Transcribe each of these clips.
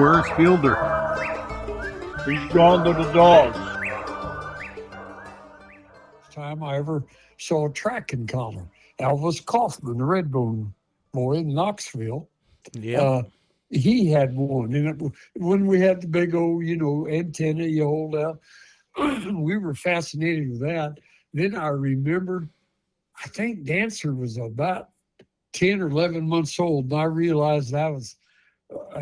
Where's Fielder? He's gone to the dogs. Time I ever saw a tracking collar. Elvis Kaufman, the Redbone boy in Knoxville. Yeah. He had one. And when we had the big old, antenna you hold out, we were fascinated with that. Then I remembered, I think Dancer was about 10 or 11 months old. And I realized I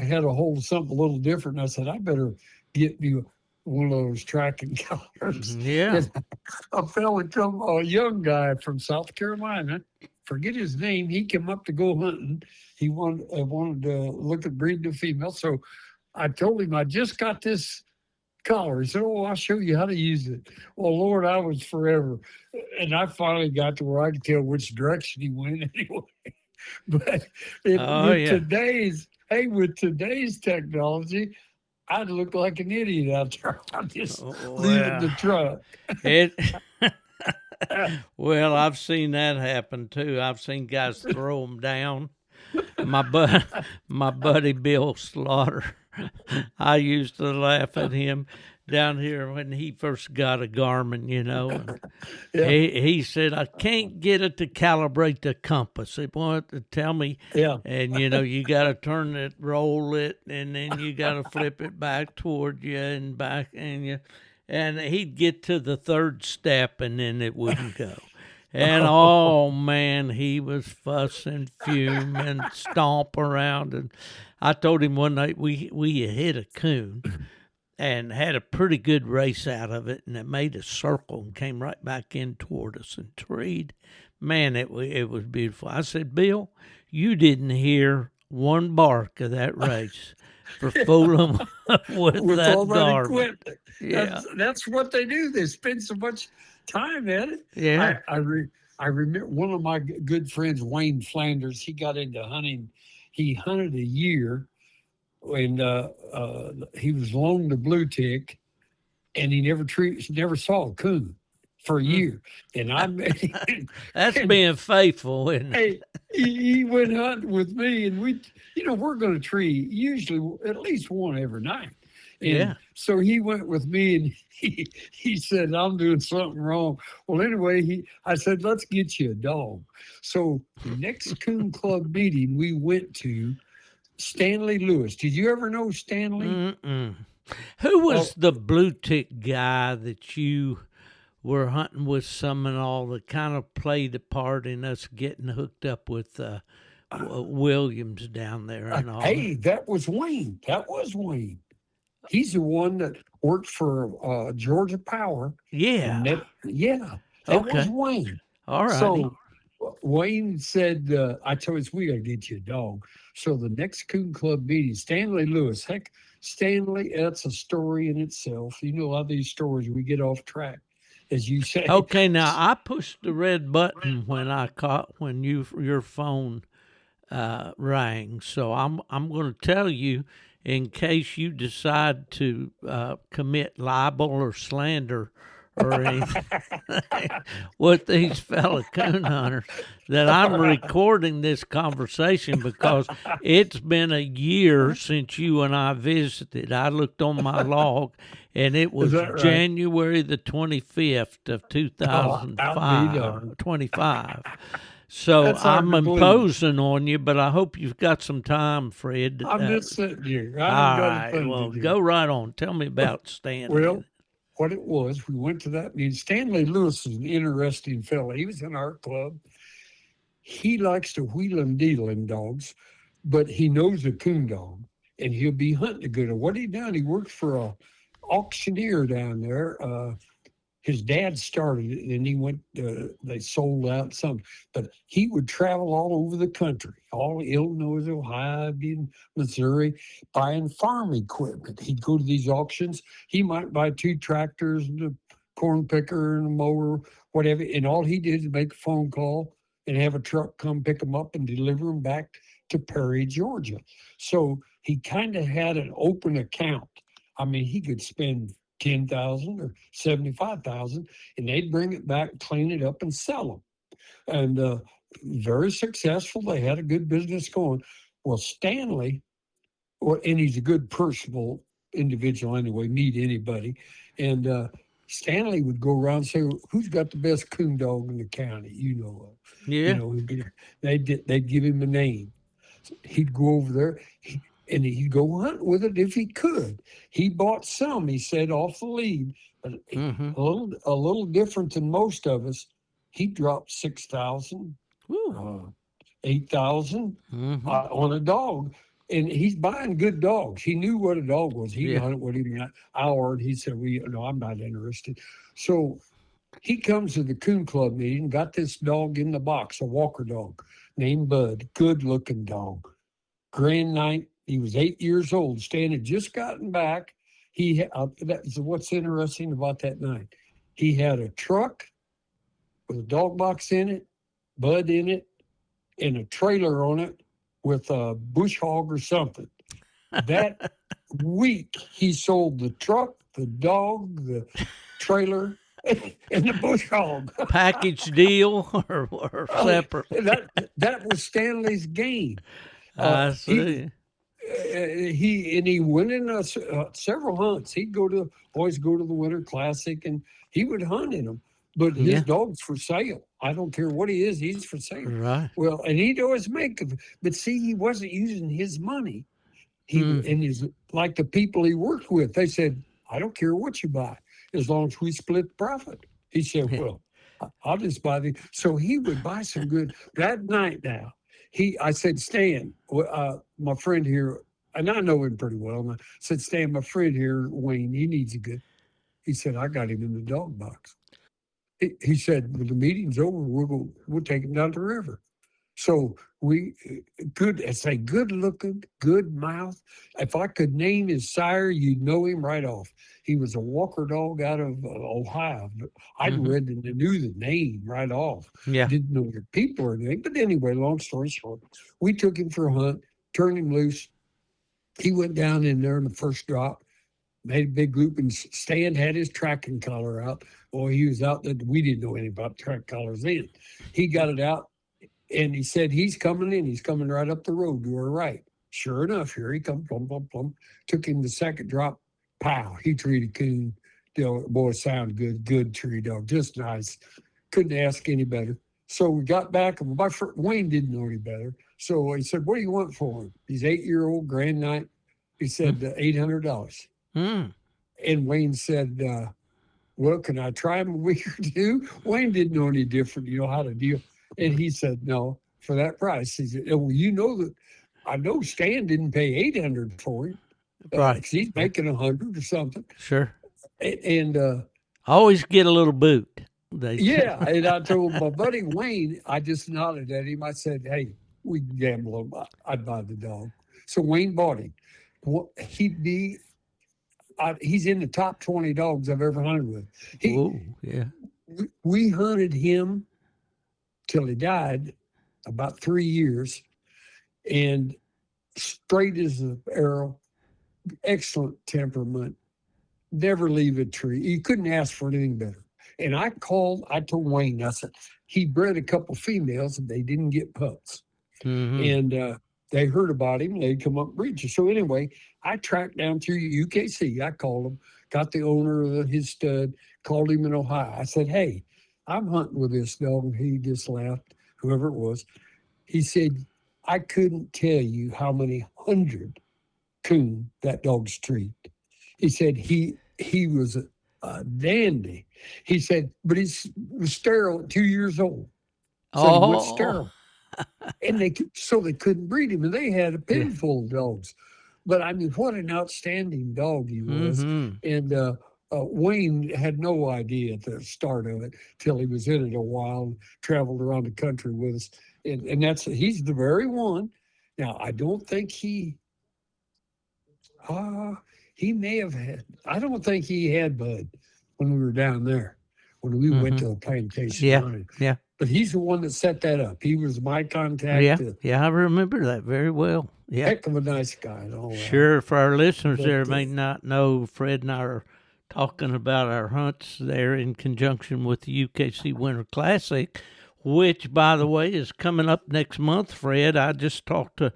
had a hold of something a little different. And I said, I better get me one of those tracking collars. Yeah. And a a young guy from South Carolina, forget his name. He came up to go hunting. He wanted to look at breeding a female. So I told him I just got this collar. He said, "Oh, I'll show you how to use it." Well, Lord, I was forever, and I finally got to where I could tell which direction he went anyway. But with today's technology, I'd look like an idiot out there. I'm just leaving the truck. Well, I've seen that happen too. I've seen guys throw them down. My buddy Bill Slaughter, I used to laugh at him down here when he first got a Garmin, And he said, I can't get it to calibrate the compass. It wanted to tell me, and you got to turn it, roll it, and then you got to flip it back toward you and back, and he'd get to the third step, and then it wouldn't go. And, oh, man, he was fussing, fuming, stomp around. And I told him one night we hit a coon and had a pretty good race out of it, and it made a circle and came right back in toward us and treed. Man, it was beautiful. I said, Bill, you didn't hear one bark of that race for fooling with that all that equipment. Yeah. That's what they do. They spend so much time at it. Yeah. I remember one of my good friends, Wayne Flanders, he got into hunting. He hunted a year, and he was loaned a blue tick, and he never saw a coon for a year. And that's being faithful, isn't it? He went hunting with me, and we're going to tree usually at least one every night. And so he went with me, and he said, I'm doing something wrong. Well, anyway, I said, let's get you a dog. So the next coon club meeting we went to, Stanley Lewis. Did you ever know Stanley? Mm-mm. Who was the blue tick guy that you were hunting with some and all that kind of played a part in us getting hooked up with Williams down there and all? Hey, that was Wayne. He's the one that worked for Georgia Power. Yeah. That was Wayne. All right. So Wayne said, I told us we got to get you a dog. So the next Coon Club meeting, Stanley Lewis. Heck, Stanley, that's a story in itself. You know, a lot of these stories, we get off track, as you say. Okay, now I pushed the red button when your phone rang. So I'm going to tell you, in case you decide to commit libel or slander or anything with these fellow coon hunters, that I'm recording this conversation because it's been a year since you and I visited. I looked on my log, and it was January the 25th of 2025. So I'm imposing on you, but I hope you've got some time, Fred. I'm just sitting here. All right, well, go right on. Tell me about Stanley. Well, what it was, we went to that meeting. Stanley Lewis is an interesting fellow. He was in our club. He likes to wheel and deal in dogs, but he knows a coon dog, and he'll be hunting a good one. What he done, he worked for a auctioneer down there. His dad started it, and he went. They sold out some, but he would travel all over the country, all Illinois, Ohio, Missouri, buying farm equipment. He'd go to these auctions. He might buy 2 tractors and a corn picker and a mower, whatever. And all he did is make a phone call and have a truck come pick them up and deliver them back to Perry, Georgia. So he kind of had an open account. I mean, he could spend $10,000 or $75,000, and they'd bring it back, clean it up, and sell them. And very successful. They had a good business going. Well, Stanley Well, and he's a good personable individual anyway, meet anybody. And Stanley would go around and say, "Who's got the best coon dog in the county you know of?" You Yeah. know, they'd give him a name. He'd go over there and he'd go hunt with it if he could. He bought some, he said, off the lead, but Mm-hmm. a little different than most of us. He dropped 6,000, Woo. 8,000 Mm-hmm. on a dog. And he's buying good dogs. He knew what a dog was. He Yeah. hunted with him an hour, and he said, "We, no, I'm not interested." So he comes to the coon club meeting, got this dog in the box, a walker dog named Bud, good looking dog. Grand night. He was 8 years old. Stan had just gotten back. That's what's interesting about that night. He had a truck with a dog box in it, Bud in it, and a trailer on it with a bush hog or something. That week, he sold the truck, the dog, the trailer, and the bush hog. Package deal or separate? That was Stanley's game. I He see. he went in several hunts. He'd always go to the Winter Classic, and he would hunt in them. But his Yeah. dog's for sale. I don't care what he is; he's for sale. Right. Well, and he'd always make them. But see, he wasn't using his money. And he's like the people he worked with. They said, "I don't care what you buy, as long as we split the profit." He said, Yeah. "Well, I'll just buy the." So he would buy some good. That night now, I said, "Stan, my friend here, and I know him pretty well." And I said, "Stan, my friend here, Wayne, he needs a good." He said, "I got him in the dog box." He said, "When the meeting's over, we'll take him down the river." So good looking, good mouth. If I could name his sire, you'd know him right off. He was a walker dog out of Ohio. I'd Mhm. read and knew the name right off. Yeah. Didn't know the people or anything. But anyway, long story short, we took him for a hunt, turned him loose. He went down in there in the first drop, made a big group, and Stan had his tracking collar out. Well, he was out there. We didn't know anything about track collars then. He got it out. And he said, "He's coming in. He's coming right up the road to our right." Sure enough, here he comes, plum, plum, plum. Took him the second drop. Pow. He treated coon. Boy, sound good. Good tree dog. Just nice. Couldn't ask any better. So we got back, and Wayne didn't know any better. So he said, "What do you want for him?" He's 8-year-old, grand night. He said, $800. Mm. And Wayne said, "Well, can I try him a week or two?" Wayne didn't know any different, how to deal. And he said, "No, for that price." He said, "Well, that I know Stan didn't pay 800 for him, Right. because he's making 100 or something." Sure. And Always get a little boot. They say. yeah, and I told my buddy Wayne, I just nodded at him. I said, "Hey, we can gamble. I'd buy the dog." So Wayne bought him. He's in the top 20 dogs I've ever hunted with. Whoa. Yeah. We hunted him till he died, about 3 years, and straight as an arrow, excellent temperament, never leave a tree. You couldn't ask for anything better. And I told Wayne, I said, he bred a couple females and they didn't get pups. Mm-hmm. And they heard about him. They'd come up and breed you. So anyway, I tracked down through UKC. I called him, got the owner of his stud, called him in Ohio. I said, "Hey, I'm hunting with this dog." He just laughed, whoever it was. He said, "I couldn't tell you how many hundred coon that dog's treat." He said he was a dandy. He said, but he was sterile at 2 years old. So he went Oh. sterile. And they couldn't breed him, and they had a pen full of dogs. But I mean, what an outstanding dog he was. Mm-hmm. And Wayne had no idea at the start of it till he was in it a while and traveled around the country with us. And he's the very one. Now, I don't think he may have had, I don't think he had Bud when we were down there, when we went to a plantation. Yeah. hunting. Yeah. But he's the one that set that up. He was my contact. Yeah. Yeah. I remember that very well. Yeah. Heck of a nice guy and all that. Sure. For our listeners But, there may not know, Fred and I are talking about our hunts there in conjunction with the UKC Winter Classic, which, by the way, is coming up next month, Fred. I just talked to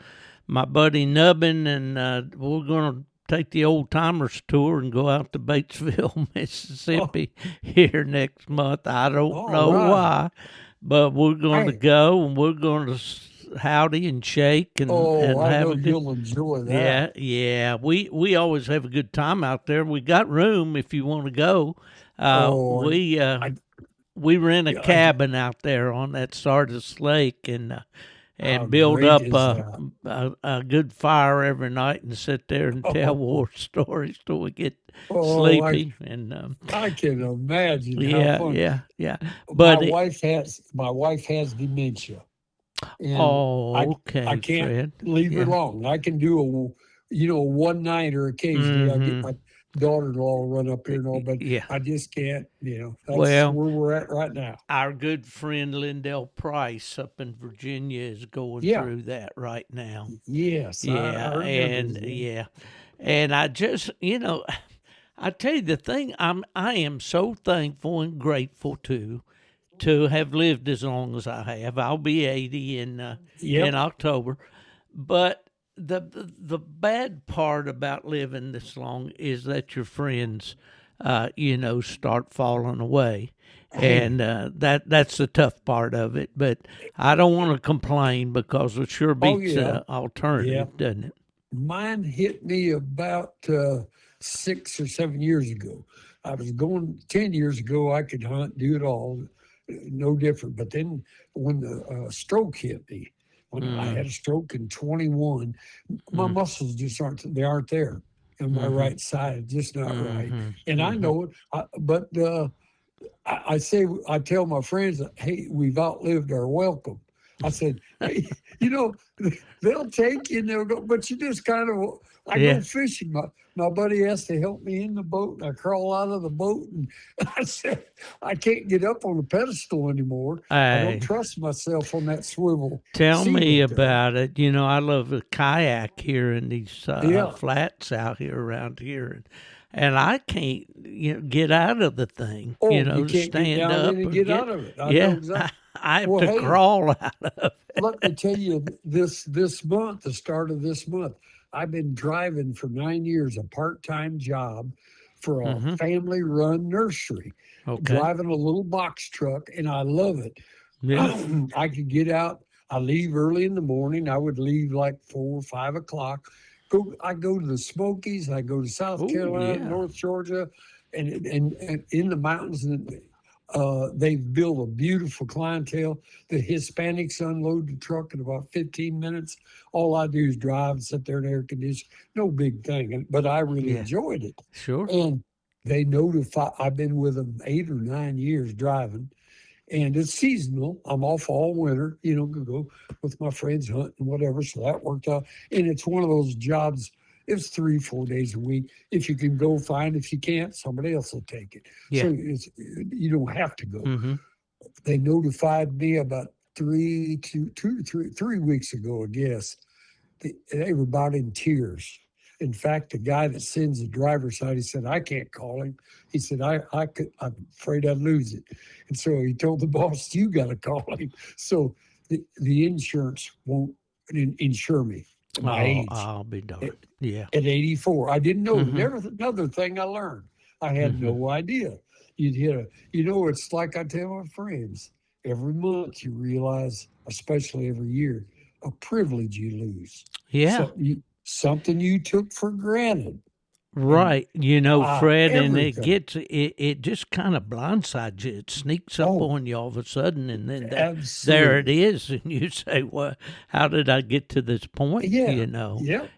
my buddy Nubbin, and we're gonna take the old timers tour and go out to Batesville, Mississippi here next month. I don't All know right. why, but we're going to Hey. go and we're going to howdy and shake and I have know a good. you'll enjoy that. Yeah. We always have a good time out there. We got room if you want to go. Oh, We rent a I, cabin out there on that Sardis Lake how and build great up is that? a good fire every night and sit there and tell Oh, war stories till we get oh, sleepy. And I can imagine how fun. yeah. My But wife has dementia, and I okay, can't Fred. leave her Yeah. alone. I can do a one nighter occasionally. I get Mm-hmm. my daughter-in-law to run up here and all, but Yeah. I just can't. That's Well, where we're at right now. our good friend Lindell Price up in Virginia is going Yeah. through that right now. Yes, Yeah, I remember his and name. and I just, I tell you the thing, I am so thankful and grateful to have lived as long as I have. I'll be 80 in Yep. October, but the bad part about living this long is that your friends, start falling away. And that's the tough part of it. But I don't want to complain because it sure beats Yeah. alternative, doesn't it? Mine hit me about 6 or 7 years ago. I was going 10 years ago. I could hunt, do it all, no different. But then when the stroke hit me, when I had a stroke in 21, my muscles just aren't there in my right side, just not right. And I know it, but I tell my friends, hey, we've outlived our welcome. I said, hey, they'll take you and they'll go, but you just kind of, I go fishing. My buddy has to help me in the boat, and I crawl out of the boat, and I said, I can't get up on the pedestal anymore. I don't trust myself on that swivel. Tell seat me up there. about it. I love a kayak here in these flats out here around here, and I can't, get out of the thing. You to can't get stand down up in and or get out of it. I know Yeah, exactly. I have Well, to hey, crawl out of it. let me tell you, this month, the start of this month, I've been driving for 9 years, a part-time job for a family-run nursery, Okay. driving a little box truck, and I love it. Yeah. I could get out. I leave early in the morning. I would leave like 4 or 5 o'clock. I go to the Smokies. I go to South Carolina, yeah. North Georgia, and in the mountains. They've built a beautiful clientele. The Hispanics unload the truck in about 15 minutes. All I do is drive and sit there in air conditioning. No big thing, but I really enjoyed it. Sure. And they notify. I've been with them 8 or 9 years driving, and it's seasonal. I'm off all winter. Go with my friends hunting and whatever. So that worked out. And it's one of those jobs. It's 3-4 days a week. If you can go, fine. If you can't, somebody else will take it. Yeah. So you don't have to go. Mm-hmm. They notified me about 3 weeks ago, I guess. They were about in tears. In fact, the guy that sends the driver's side, he said, I can't call him. He said, I'm afraid I'd lose it. And so he told the boss, you got to call him. So the insurance won't insure me. My age. I'll be darned. Yeah. At 84. I didn't know. Another thing I learned. I had no idea. You'd hit it's like I tell my friends, every month you realize, especially every year, a privilege you lose. Yeah. Something you took for granted. Right. Fred, and everything. it just kind of blindsides you. It sneaks up on you all of a sudden, and then Absolutely. there it is. And you say, well, how did I get to this point? Yeah.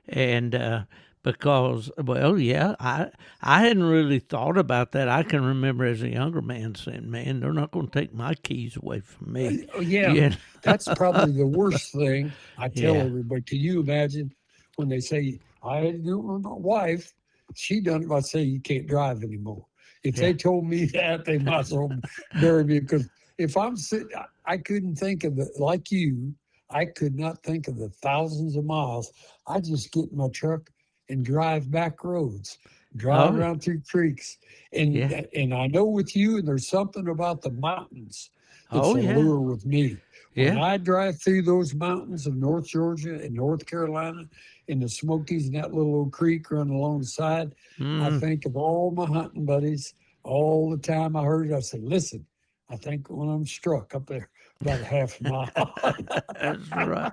And because, I hadn't really thought about that. I can remember as a younger man saying, man, they're not going to take my keys away from me. That's probably the worst thing I tell everybody. Can you imagine when they say, I had to do it with my wife, she done it, I say, you can't drive anymore. If they told me that, they might as well bury me, because if I'm sitting, I couldn't think of it like you. I could not think of the thousands of miles. I just get in my truck and drive back roads, drive around through creeks. And I know with you, and there's something about the mountains that's a lure with me. When Yeah. I drive through those mountains of North Georgia and North Carolina in the Smokies and that little old creek running alongside, I Mm, think of all my hunting buddies. All the time I heard it, I said, listen, I think when I'm struck up there about a half a mile. that's right.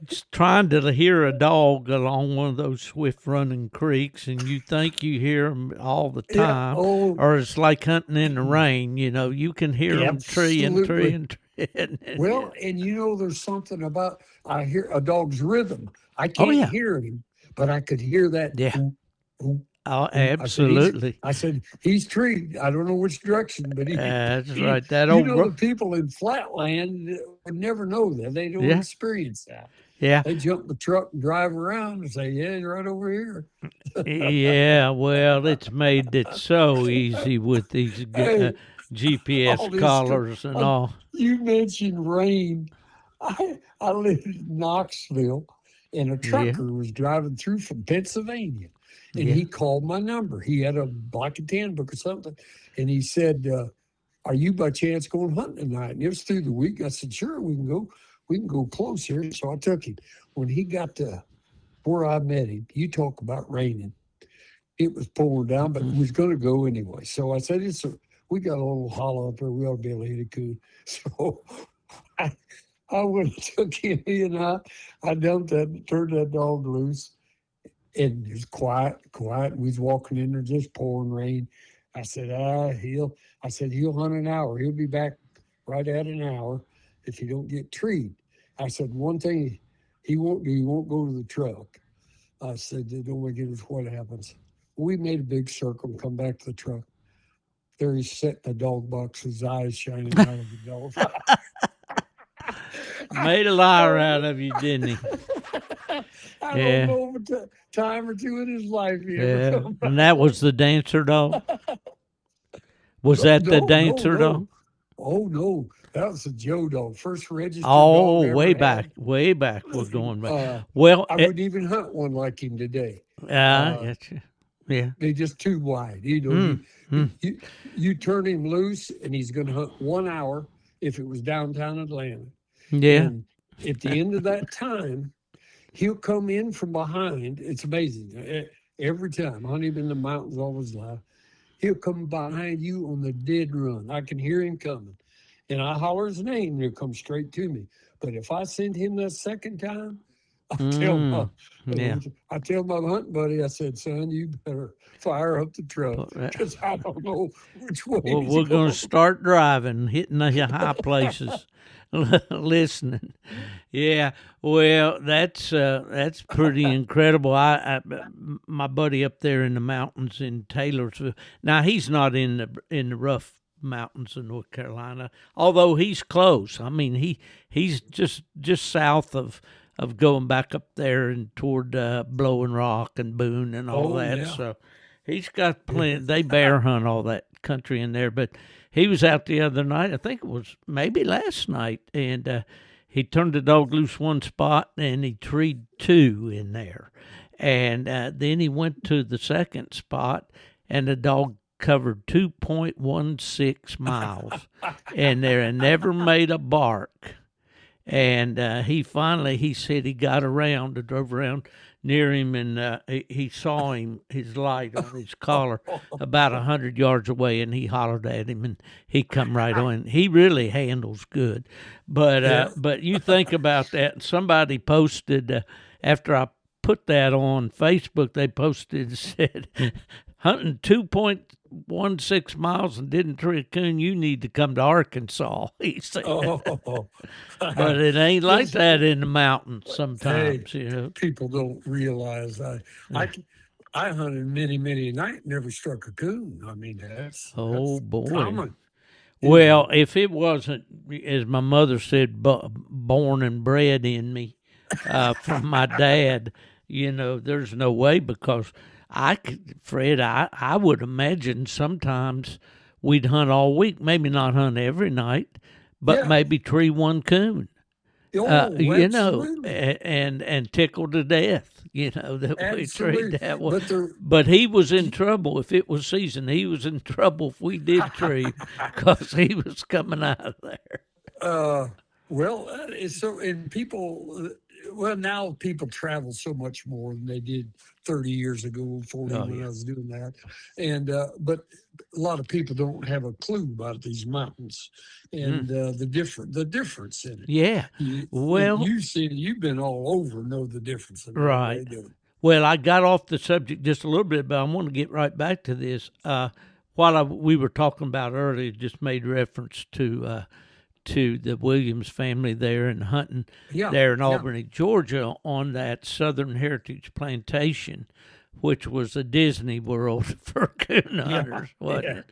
Just trying to hear a dog along one of those swift running creeks, and you think you hear them all the Yeah. time, Oh, or it's like hunting in the rain. You can hear them tree and tree absolutely. and tree. Well, and there's something about I hear a dog's rhythm. I Oh can't yeah, hear him, but I could hear that. yeah. Ooh, ooh, Oh, ooh. absolutely. I said he's treed. I don't know which direction, but That's he right. That old, the people in flatland would never know that. They don't yeah, experience that. yeah. They jump in the truck and drive around and say, "Yeah, you're right over here." Yeah, well, it's made it so easy with these Hey, GPS all this. collars and Uh, all. you mentioned rain. I lived in Knoxville, and a Yeah, trucker was driving through from Pennsylvania, and yeah. he called my number. He had a Black and Tan book or something, and he said, "Are you by chance going hunting tonight?" And it was through the week. I said, "Sure, we can go. We can go close here." So I took him. When he got to where I met him, you talk about raining. It was pouring down, but we was going to go anyway. So I said, we got a little hollow up there. We ought to be able to hit a coon." So I, I went and took him, I dumped that, turned that dog loose, and it was quiet. We was walking in there, just pouring rain. I said, he'll hunt an hour. He'll be back right at an hour if he don't get treed. I said, one thing he won't do, he won't go to the truck. I said, don't make it what happens. We made a big circle and come back to the truck. There he's sitting in the dog box, his eyes shining out of the dog. Made a liar out of you, didn't he? I don't Yeah, know if a time or two in his life he ever yeah. come And that out. was the dancer dog? Was that the No, no, dancer no. dog? Oh no, that was a Joe dog, first registered dog Oh, I ever way back. We're going had. back. Well, I wouldn't even hunt one like him today. I Uh, get you. Yeah. they're just too wide. Mm, mm. You turn him loose, and he's going to hunt 1 hour if it was downtown Atlanta. Yeah. And at the end of that time, he'll come in from behind. It's amazing. Every time, hunting him in the mountains all his life, he'll come behind you on the dead run. I can hear him coming. And I holler his name, and he'll come straight to me. But if I send him that second time, Mm, yeah. I tell my hunting buddy, I said, son, you better fire up the truck But, because I don't know which way well, he's we're going going. to start driving, hitting the high places, listening. Yeah, well, that's pretty incredible. My buddy up there in the mountains in Taylorsville. Now he's not in the rough mountains of North Carolina, although he's close. I mean, he's just south of going back up there and toward Blowing Rock and Boone and all Oh, that. yeah. So he's got plenty. They bear hunt all that country in there, but he was out the other night. I think it was maybe last night, and he turned the dog loose one spot, and he treed two in there, and then he went to the second spot, and the dog covered 2.16 miles in there and never made a bark. And he said he got around, drove around near him, and he saw him, his light on his collar, about 100 yards away, and he hollered at him, and he come right on. He really handles good, Yeah. but you think about that. Somebody posted after I put that on Facebook, they posted said, hunting 2.16 miles and didn't tree a coon, you need to come to Arkansas, he said. Oh, But it ain't like Listen, that in the mountains hey, sometimes, you know. people don't realize I hunted many a night, never struck a coon. I mean, Oh, that's boy. common. Well, if it wasn't, as my mother said, born and bred in me from my dad, there's no way because Fred, I would imagine sometimes we'd hunt all week, maybe not hunt every night, but Yeah. maybe tree one coon. Oh, absolutely. And tickled to death, that we treat Absolutely. that way. But But he was in trouble if it was season. He was in trouble if we did tree because he was coming out of there. Well, it's so, and people, well, now people travel so much more than they did 30 years ago, 40 Oh when I yeah. was doing that. And, but a lot of people don't have a clue about these mountains Mm. and the difference in it. Yeah. And Well, you've been all over, know the difference in what right. they do. Well, I got off the subject just a little bit, but I want to get right back to this. We were talking about earlier, just made reference to the Williams family there and hunting Yeah. there in Yeah. Albany, Georgia, on that Southern Heritage Plantation, which was a Disney World for coon Yeah. hunters, wasn't Yeah. it?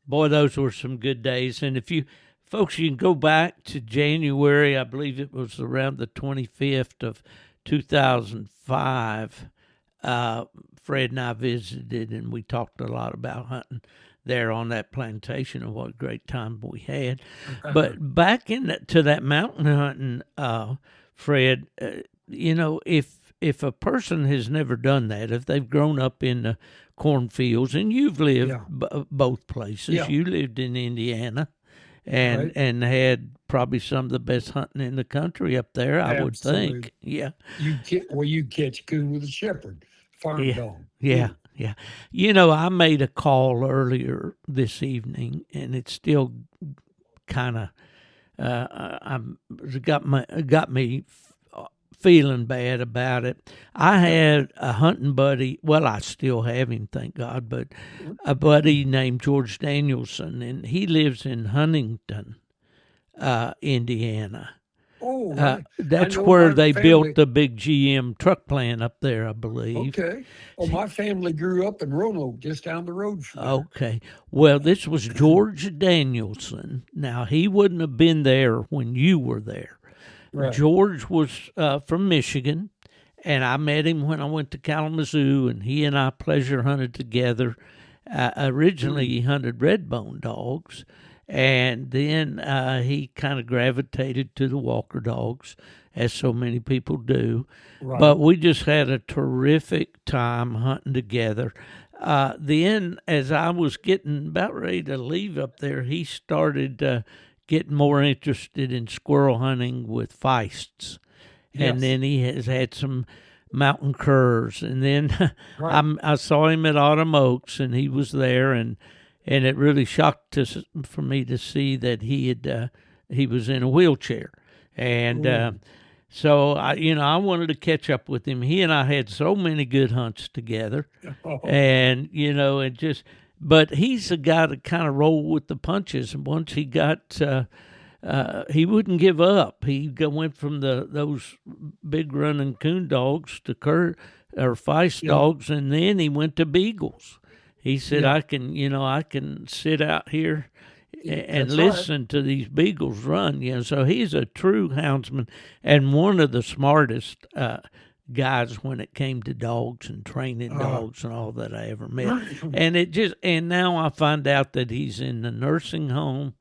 Boy, those were some good days. And if you folks, you can go back to January, I believe it was around the 25th of 2005. Fred and I visited, and we talked a lot about hunting there on that plantation and what great time we had. But back to that mountain hunting, Fred, if a person has never done that, if they've grown up in the cornfields, and you've lived Yeah. both places, Yeah. you lived in Indiana, Right. and had probably some of the best hunting in the country up there, I would Absolutely. think. Yeah. You catch coon with a shepherd, farm Yeah, dog. yeah, yeah. I made a call earlier this evening, and it's still kind of I'm got me feeling bad about it. I had a hunting buddy. Well, I still have him, thank God. But a buddy named George Danielson, and he lives in Huntington, Indiana. Oh, right. I That's know where my they family. built the big GM truck plant up there, I believe. Okay. Oh, my family grew up in Roanoke, just down the road from there. Okay. Well, this was George Danielson. Now, he wouldn't have been there when you were there. Right. George was from Michigan, and I met him when I went to Kalamazoo, and he and I pleasure hunted together. Originally, he hunted redbone dogs, and then he kind of gravitated to the walker dogs, as so many people do. Right. But we just had a terrific time hunting together. Then, as I was getting about ready to leave up there, he started getting more interested in squirrel hunting with feists. And Yes. then he has had some mountain curs. And then Right. I saw him at Autumn Oaks, and he was there, and it really shocked for me to see that he was in a wheelchair. And so I wanted to catch up with him. He and I had so many good hunts together, Oh, and but he's a guy that kind of rolled with the punches. And once he got, he wouldn't give up. He went from those big running coon dogs to feist yeah. dogs, and then he went to beagles. He said, Yeah. I can sit out here and That's right. listen to these beagles run. So he's a true houndsman and one of the smartest guys when it came to dogs and training dogs and all that I ever met. And now I find out that he's in the nursing home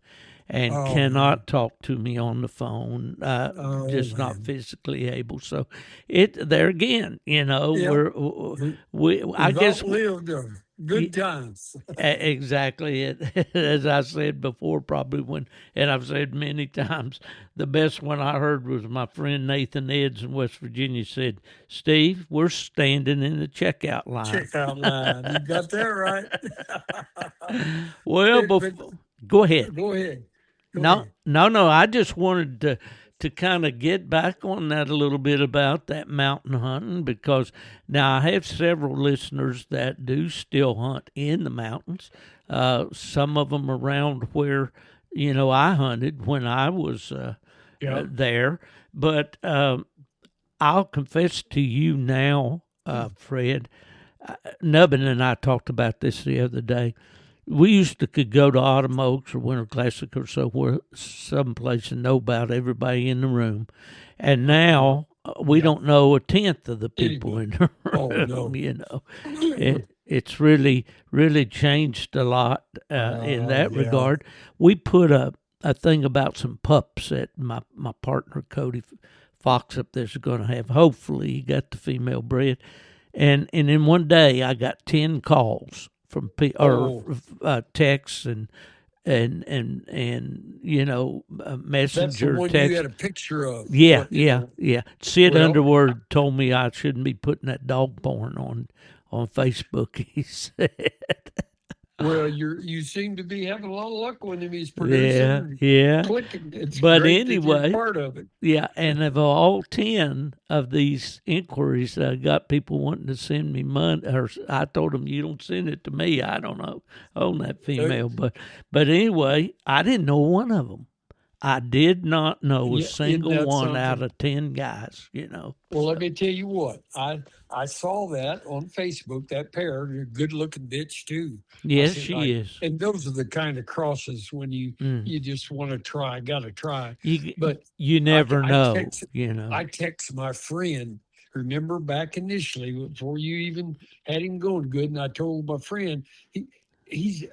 and Oh, cannot talk to me on the phone, just not man. physically able. So there again, Yeah. I guess outlived good times. exactly it. As I said before, probably and I've said many times, the best one I heard was my friend Nathan Eds in West Virginia said, "Steve, we're standing in the checkout line." Checkout line. You got that right. Well, go ahead. Go ahead. No. I just wanted to kind of get back on that a little bit about that mountain hunting, because now I have several listeners that do still hunt in the mountains. Some of them around where I hunted when I was there. But I'll confess to you now, Fred. Nubbin and I talked about this the other day. We used to could go to Autumn Oaks or Winter Classic or someplace and know about everybody in the room, and now we don't know a tenth of the people in the room. Oh, no. It's really changed a lot in that regard. We put a thing about some pups that my partner Cody Fox up there's going to have. Hopefully, he got the female bred, and in one day I got 10 calls from texts and and you know, That's the messenger one text. you had a picture of. Yeah, What, you yeah, know, yeah. Sid well, Underwood told me I shouldn't be putting that dog porn on Facebook. He said, well, you seem to be having a lot of luck with him. He's "Yeah, producing, yeah." clicking. It's But great that you're anyway, part of it. yeah. And of all 10 of these inquiries, I got people wanting to send me money. Or I told them, "You don't send it to me. I don't know own that female." But anyway, I didn't know one of them. I did not know a Yeah, isn't single that one out something? of 10 guys. You know. Well, let me tell you what. I saw that on Facebook. That pair, they're a good looking bitch too. I Yes, said, she is. and those are the kind of crosses when Mm. you just want to try, got to try. You But you never I know. You know. I text my friend. Remember back initially before you even had him going good, and I told my friend he's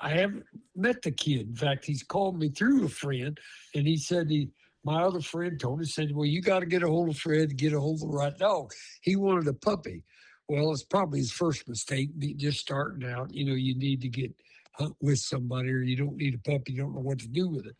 I haven't met the kid. In fact, he's called me through a friend, and he said my other friend told me, said, well, you got to get a hold of Fred to get a hold of the right dog. He wanted a puppy. Well, it's probably his first mistake, just starting out. You know, you need to get hunt with somebody, or you don't need a puppy. You don't know what to do with it.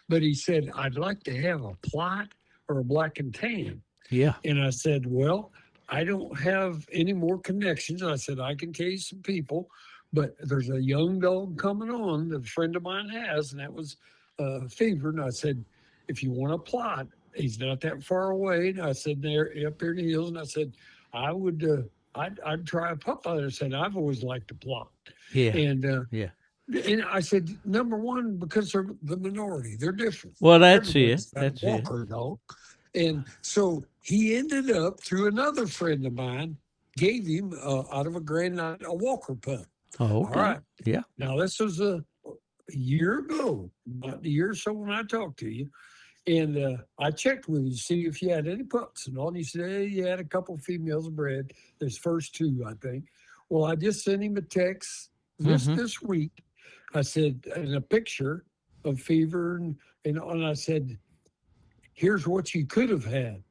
But he said, I'd like to have a plot or a black and tan. Yeah. And I said, well, I don't have any more connections. I said, I can tell you some people, but there's a young dog coming on that a friend of mine has, and that was Fever. And I said, if you want a plot, he's not that far away. And I said, they're up here in the hills. And I said, I would, I'd try a pup. I said, I've always liked to plot. Yeah. And Yeah. and I said, number one, because they're the minority, they're different. Well, that's Everybody's it. got That's a it. walker dog. And so he ended up, through another friend of mine, gave him out of a Grand Night a walker pup. Oh, okay. All right. Yeah. Now, this was a year ago, about a year or so when I talked to you. And I checked with you to see if you had any pups and all. And he said, hey, you had a couple females bred. There's first two, I think. Well, I just sent him a text this week. I said, and a picture of Fever, and I said, here's what you could have had.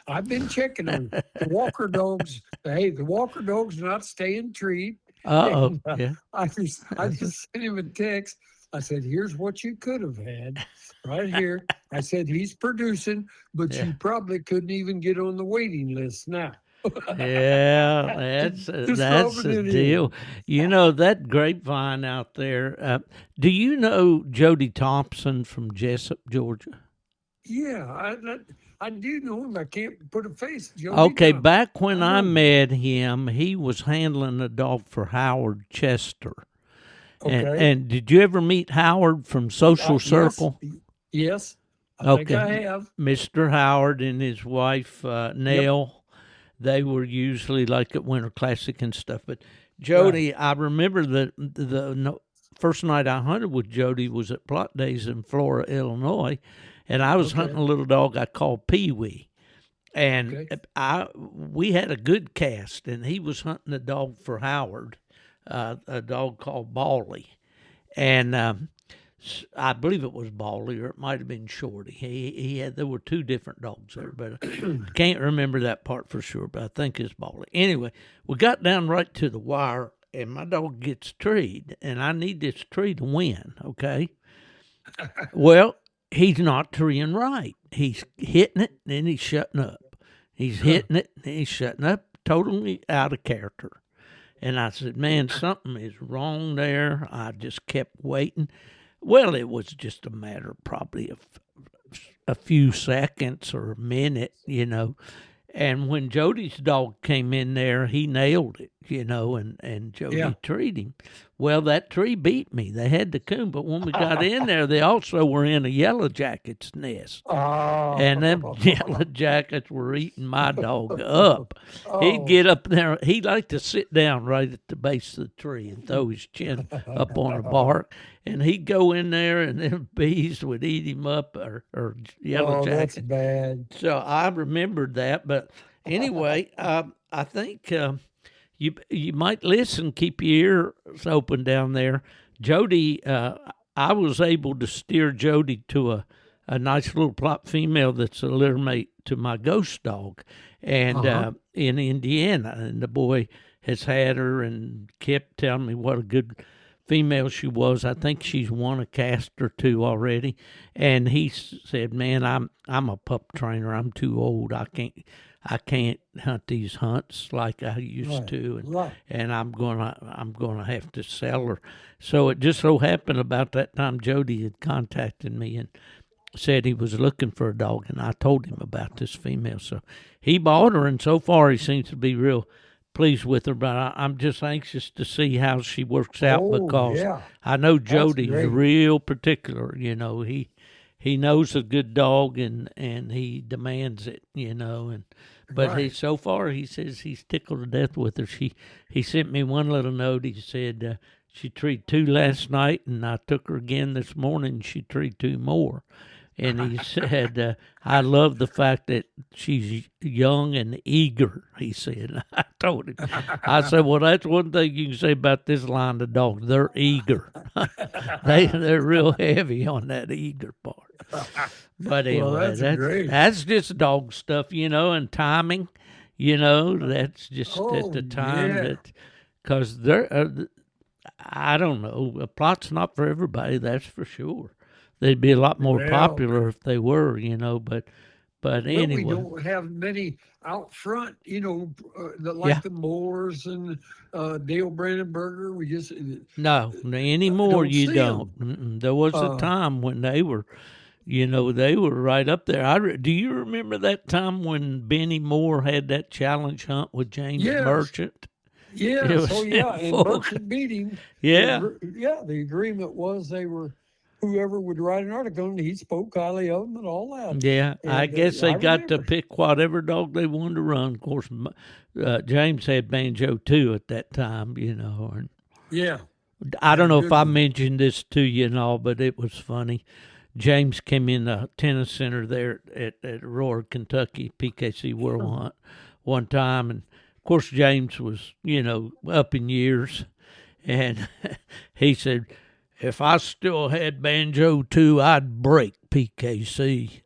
I've been checking on the Walker dogs. Hey, the Walker dogs not staying treat. Uh-oh. And, Yeah. I just sent him a text. I said, here's what you could have had right here. I said, he's producing, but Yeah. you probably couldn't even get on the waiting list now. Yeah, that's the deal. You know, that grapevine out there. Do you know Jody Thompson from Jessup, Georgia? Yeah, I do know him. I can't put a face. Jody Okay, Thompson. back when I I know him. met him, he was handling a dog for Howard Chester. Okay. And did you ever meet Howard from Social Circle? Yes. I think I Okay. have. Mr. Howard and his wife, Nell, they were usually like at Winter Classic and stuff. But Jody, I remember the first night I hunted with Jody was at Plot Days in Flora, Illinois. And I was hunting a little dog I called Pee Wee. And we had a good cast, and he was hunting a dog for Howard, a dog called Bally. And I believe it was Bally, or it might have been Shorty. He had, there were two different dogs there, but I can't remember that part for sure, but I think it's Bally. Anyway, we got down right to the wire, and my dog gets treed, and I need this tree to win, okay? Well, he's not treeing right. He's hitting it, and then he's shutting up. He's hitting it, and he's shutting up, totally out of character. And I said, man, something is wrong there. I just kept waiting. Well, it was just a matter probably of a few seconds or a minute, you know. And when Jody's dog came in there, he nailed it, you know, and Jody treed him. Well, that tree beat me. They had the coon, but when we got in there, they also were in a yellow jacket's nest. And them yellow jackets were eating my dog up. He'd get up there. He'd like to sit down right at the base of the tree and throw his chin up on the bark. And he'd go in there, and them bees would eat him up, or yellow jackets. That's bad. So I remembered that. But anyway, I think you might listen, keep your ears open down there. Jody, I was able to steer Jody to a nice little plot female that's a litter mate to my ghost dog, and in Indiana. And the boy has had her and kept telling me what a good female she was. I think she's won a cast or two already. And he said, "Man, I'm a pup trainer. I'm too old. I can't hunt these hunts like I used to, and I'm gonna have to sell her." So it just so happened about that time Jody had contacted me and said he was looking for a dog, and I told him about this female. So he bought her, and so far he seems to be real pleased with her. But I'm just anxious to see how she works out because I know Jody's real particular. You know, he knows a good dog, and he demands it. You know, but he so far he says he's tickled to death with her. He sent me one little note. He said she treed 2 last night, and I took her again this morning. She treed 2 more. And he said, "I love the fact that she's young and eager," he said. And I told him, I said, "Well, that's one thing you can say about this line of dogs. They're eager. They're real heavy on that eager part." But anyway, that's just dog stuff, you know, and timing, you know, that's just at the time that, because I don't know, a plot's not for everybody, that's for sure. They'd be a lot more popular if they were, you know, but anyway. We don't have many out front, you know, like the Moores and Dale Brandenburger. We just no anymore. You don't. There was a time when they were, you know, they were right up there. Do you remember that time when Benny Moore had that challenge hunt with James Merchant? Yes. And Merchant beat him. Yeah. The agreement was they were. Whoever would write an article, and he spoke highly of them and all that. Yeah, and I guess they got to pick whatever dog they wanted to run. Of course, James had Banjo too at that time, you know. And I don't know if I mentioned this to you and all, but it was funny. James came in the tennis center there at Aurora, Kentucky, PKC World Hunt one time, and of course James was, you know, up in years, and he said, "If I still had Banjo too, I'd break PKC."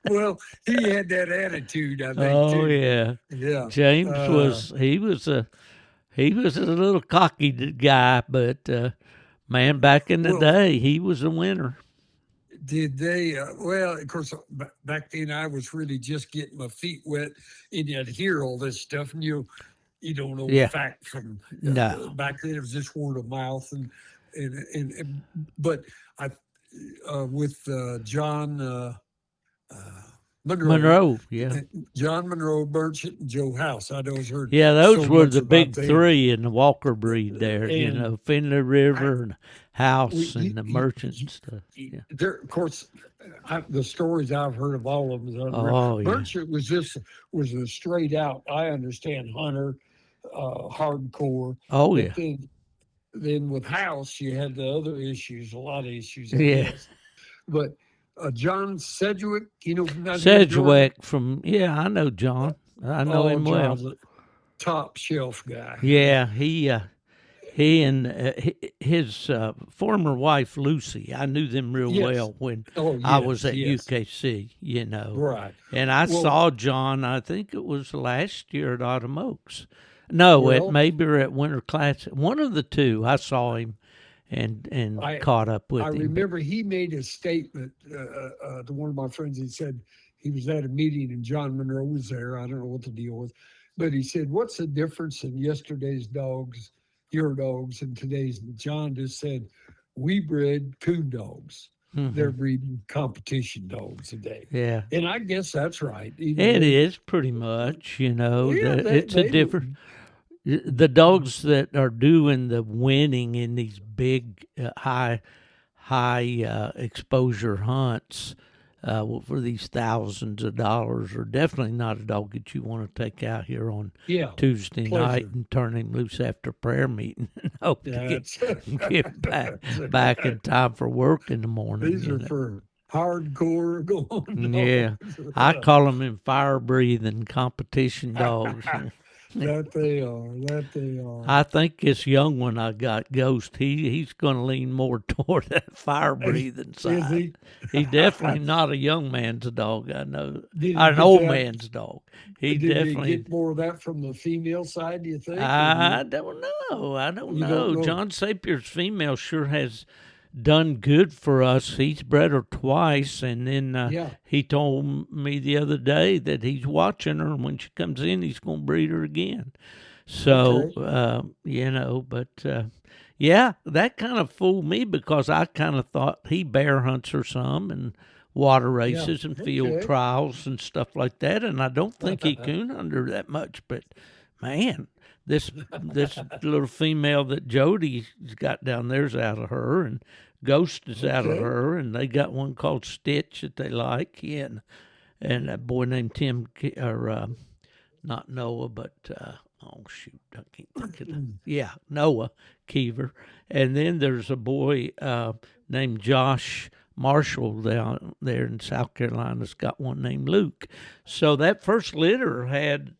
Well, he had that attitude, I think. Oh, yeah. James was a little cocky guy, but man, back in the day, he was a winner. Did they? Well, of course, back then I was really just getting my feet wet, and you'd hear all this stuff, and you don't know the fact from back then. It was just word of mouth, and but I with John Monroe, John Monroe, Merchant, and Joe House. I'd always heard. Yeah, those were the big three in the Walker breed there. And, you know, Finley River and House and the Merchant stuff. Yeah. There, of course, the stories I've heard of all of them. Merchant was a straight out, I understand, hunter, hardcore. Oh yeah. Then with House, you had the other issues, a lot of issues. But John Sedgwick, you know, Sedgwick from I know John. I know him well. John's a top shelf guy. Yeah, he and his former wife Lucy. I knew them real well when I was at UKC. You know, right? And I saw John. I think it was last year at Autumn Oaks. No, maybe at Winter Classic. One of the two. I saw him. And caught up with him. I remember he made a statement to one of my friends. He said he was at a meeting and John Monroe was there. I don't know what the deal was. But he said, "What's the difference in yesterday's dogs, your dogs, and today's?" And John just said, "We bred coon dogs. Mm-hmm. They're breeding competition dogs today." Yeah. And I guess that's right. It is pretty much, you know. It's a different... The dogs that are doing the winning in these big, high exposure hunts for these thousands of dollars are definitely not a dog that you want to take out here on Tuesday night and turn him loose after prayer meeting and hope to get back in time for work in the morning. These are for hardcore going. Yeah, I call them in fire breathing competition dogs. That they are. That they are. I think this young one I got, Ghost, he's going to lean more toward that fire breathing Is side. he? He's definitely not a young man's dog, I know. Did he An get old that? man's dog. He Did they definitely. get more of that from the female side, do you think? Or I don't know. I don't you don't know. know? John Sapier's female sure has done good for us. He's bred her twice, and then Yeah. he told me the other day that he's watching her, and when she comes in, he's going to breed her again. So, but yeah, that kind of fooled me because I kind of thought he bear hunts her some and water Yeah. races and field trials and stuff like that, and I don't think he coon hunted her that much. But man, this little female that Jody's got down there's out of her, and Ghost is out of Okay. her, and they got one called Stitch that they like, and a boy named Tim or not Noah, but oh shoot, I can't think of it. Yeah, Noah Keever, and then there's a boy named Josh Marshall down there in South Carolina that's got one named Luke. So that first litter had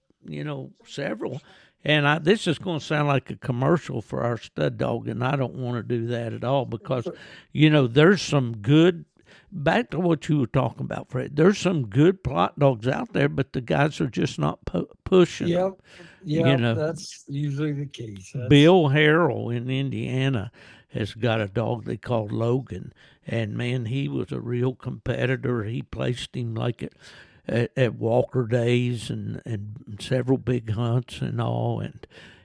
several. And this is going to sound like a commercial for our stud dog, and I don't want to do that at all because, there's some good. Back to what you were talking about, Fred. There's some good plot dogs out there, but the guys are just not pushing. Yep. them. Yeah, that's usually the case. Bill Harrell in Indiana has got a dog they call Logan, and man, he was a real competitor. He placed him like at Walker Days and several big hunts and all,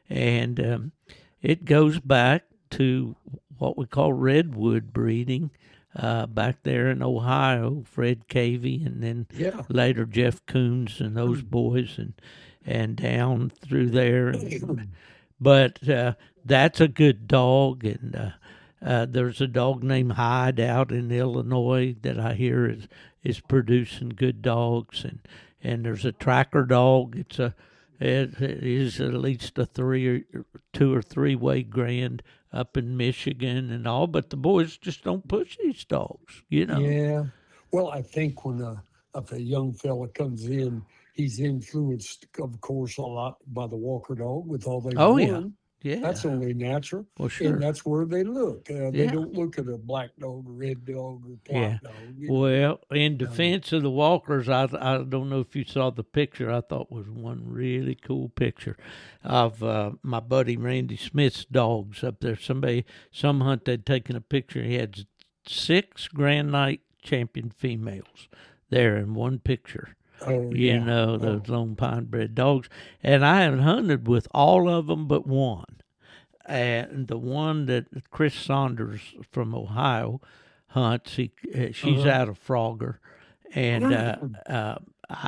and it goes back to what we call redwood breeding. Back there in Ohio, Fred Cavey, and then later Jeff Coons and those boys, and down through there. But that's a good dog, and there's a dog named Hyde out in Illinois that I hear is producing good dogs, and there's a tracker dog. It is at least a 2 or 3 weight grand up in Michigan and all, but the boys just don't push these dogs, Yeah. Well, I think when if a young fella comes in, he's influenced, of course, a lot by the Walker dog with all they've won. Yeah. That's only natural. Well, sure. And that's where they look. They don't look at a black dog, a red dog, or black dog. Well, in defense of the Walkers, I don't know if you saw the picture. I thought was one really cool picture of my buddy Randy Smith's dogs up there. Some hunt they'd taken a picture. He had 6 Grand Night champion females there in one picture. Those Lone Pine bred dogs. And I have hunted with all of them but one. And the one that Chris Saunders from Ohio hunts, she's out of Frogger. And I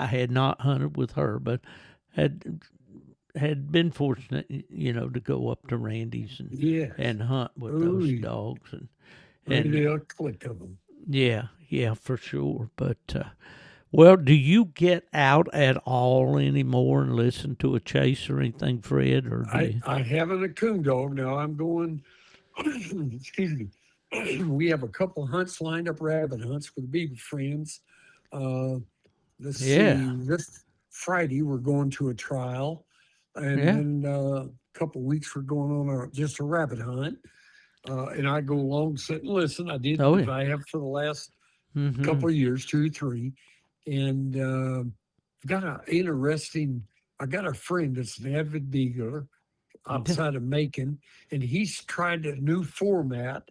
had not hunted with her, but had been fortunate, to go up to Randy's and hunt with those dogs. And Maybe a click of them. Yeah, for sure. But well, do you get out at all anymore and listen to a chase or anything, Fred? Or I haven't a coon dog now. I'm going. Excuse me. We have a couple hunts lined up, rabbit hunts with Beagle friends. Let's see. This Friday we're going to a trial, and then a couple of weeks we're going on just a rabbit hunt. And I go along, sit and listen. I did. I have for the last couple of years, 2 or 3. And I've got I got a friend that's an avid beagler outside of Macon, and he's tried a new format,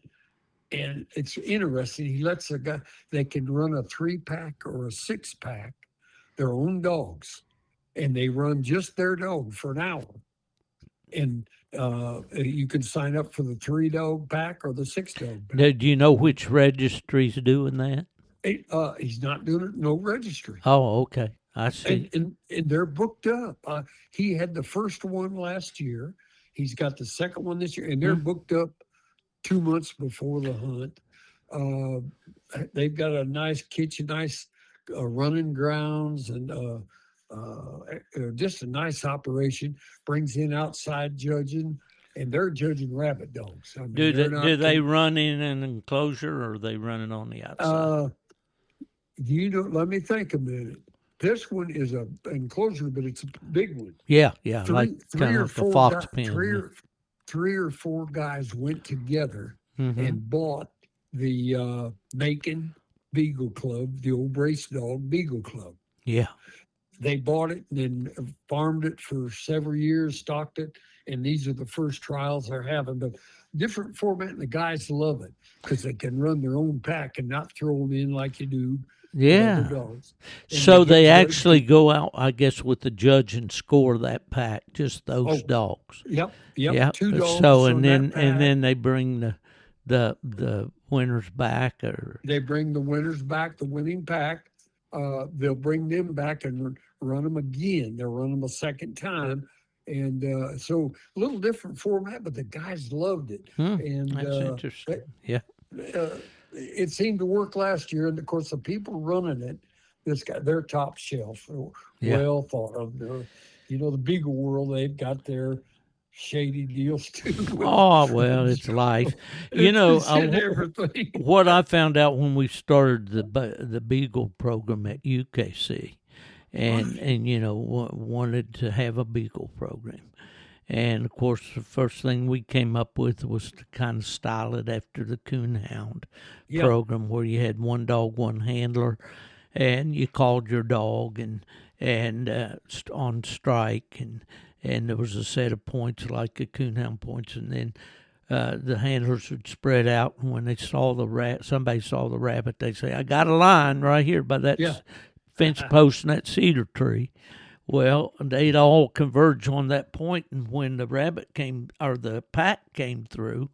and it's interesting. He lets they can run a 3-pack or a 6-pack, their own dogs, and they run just their dog for an hour. And you can sign up for the 3-dog pack or the 6-dog pack. Do you know which registry's doing that? He's not doing it, no registry. Oh, okay. I see. And they're booked up. He had the first one last year. He's got the second one this year, and they're booked up 2 months before the hunt. They've got a nice kitchen, nice running grounds, and just a nice operation. Brings in outside judging, and they're judging rabbit dogs. I mean, do they run in an enclosure, or are they running on the outside? Let me think a minute. This one is a enclosure, but it's a big one. Yeah, like Three kind or of a four fox guys, pen. three or four guys went together Mm-hmm. and bought the Macon Beagle Club, the old brace dog Beagle Club. Yeah. They bought it and then farmed it for several years, stocked it, and these are the first trials they're having. But different format, and the guys love it because they can run their own pack and not throw them in like you do with other Yeah. dogs. And So they get actually go out, I guess, with the judge and score that pack, just those Oh, dogs. yep, Yeah. two dogs So on that and pack. then they bring the winners back, or They bring the winners back, the winning pack. They'll bring them back and run them again. They'll run them a second time. And so a little different format, but the guys loved it. And that's interesting. Yeah. it seemed to work last year. And of course, the people running it, this guy, their top shelf, Yeah. well thought of. The Beagle world, they've got their shady deals too. Oh, well, it's life. Everything. What I found out when we started the Beagle program at UKC, and wanted to have a Beagle program, and of course the first thing we came up with was to kind of style it after the Coonhound program, where you had one dog, one handler, and you called your dog and on strike, and there was a set of points like the Coonhound points, and then the handlers would spread out, and when they saw somebody saw the rabbit, they'd say, "I got a line right here by that fence post and that cedar tree." Well, they'd all converge on that point, and when the rabbit came or the pack came through,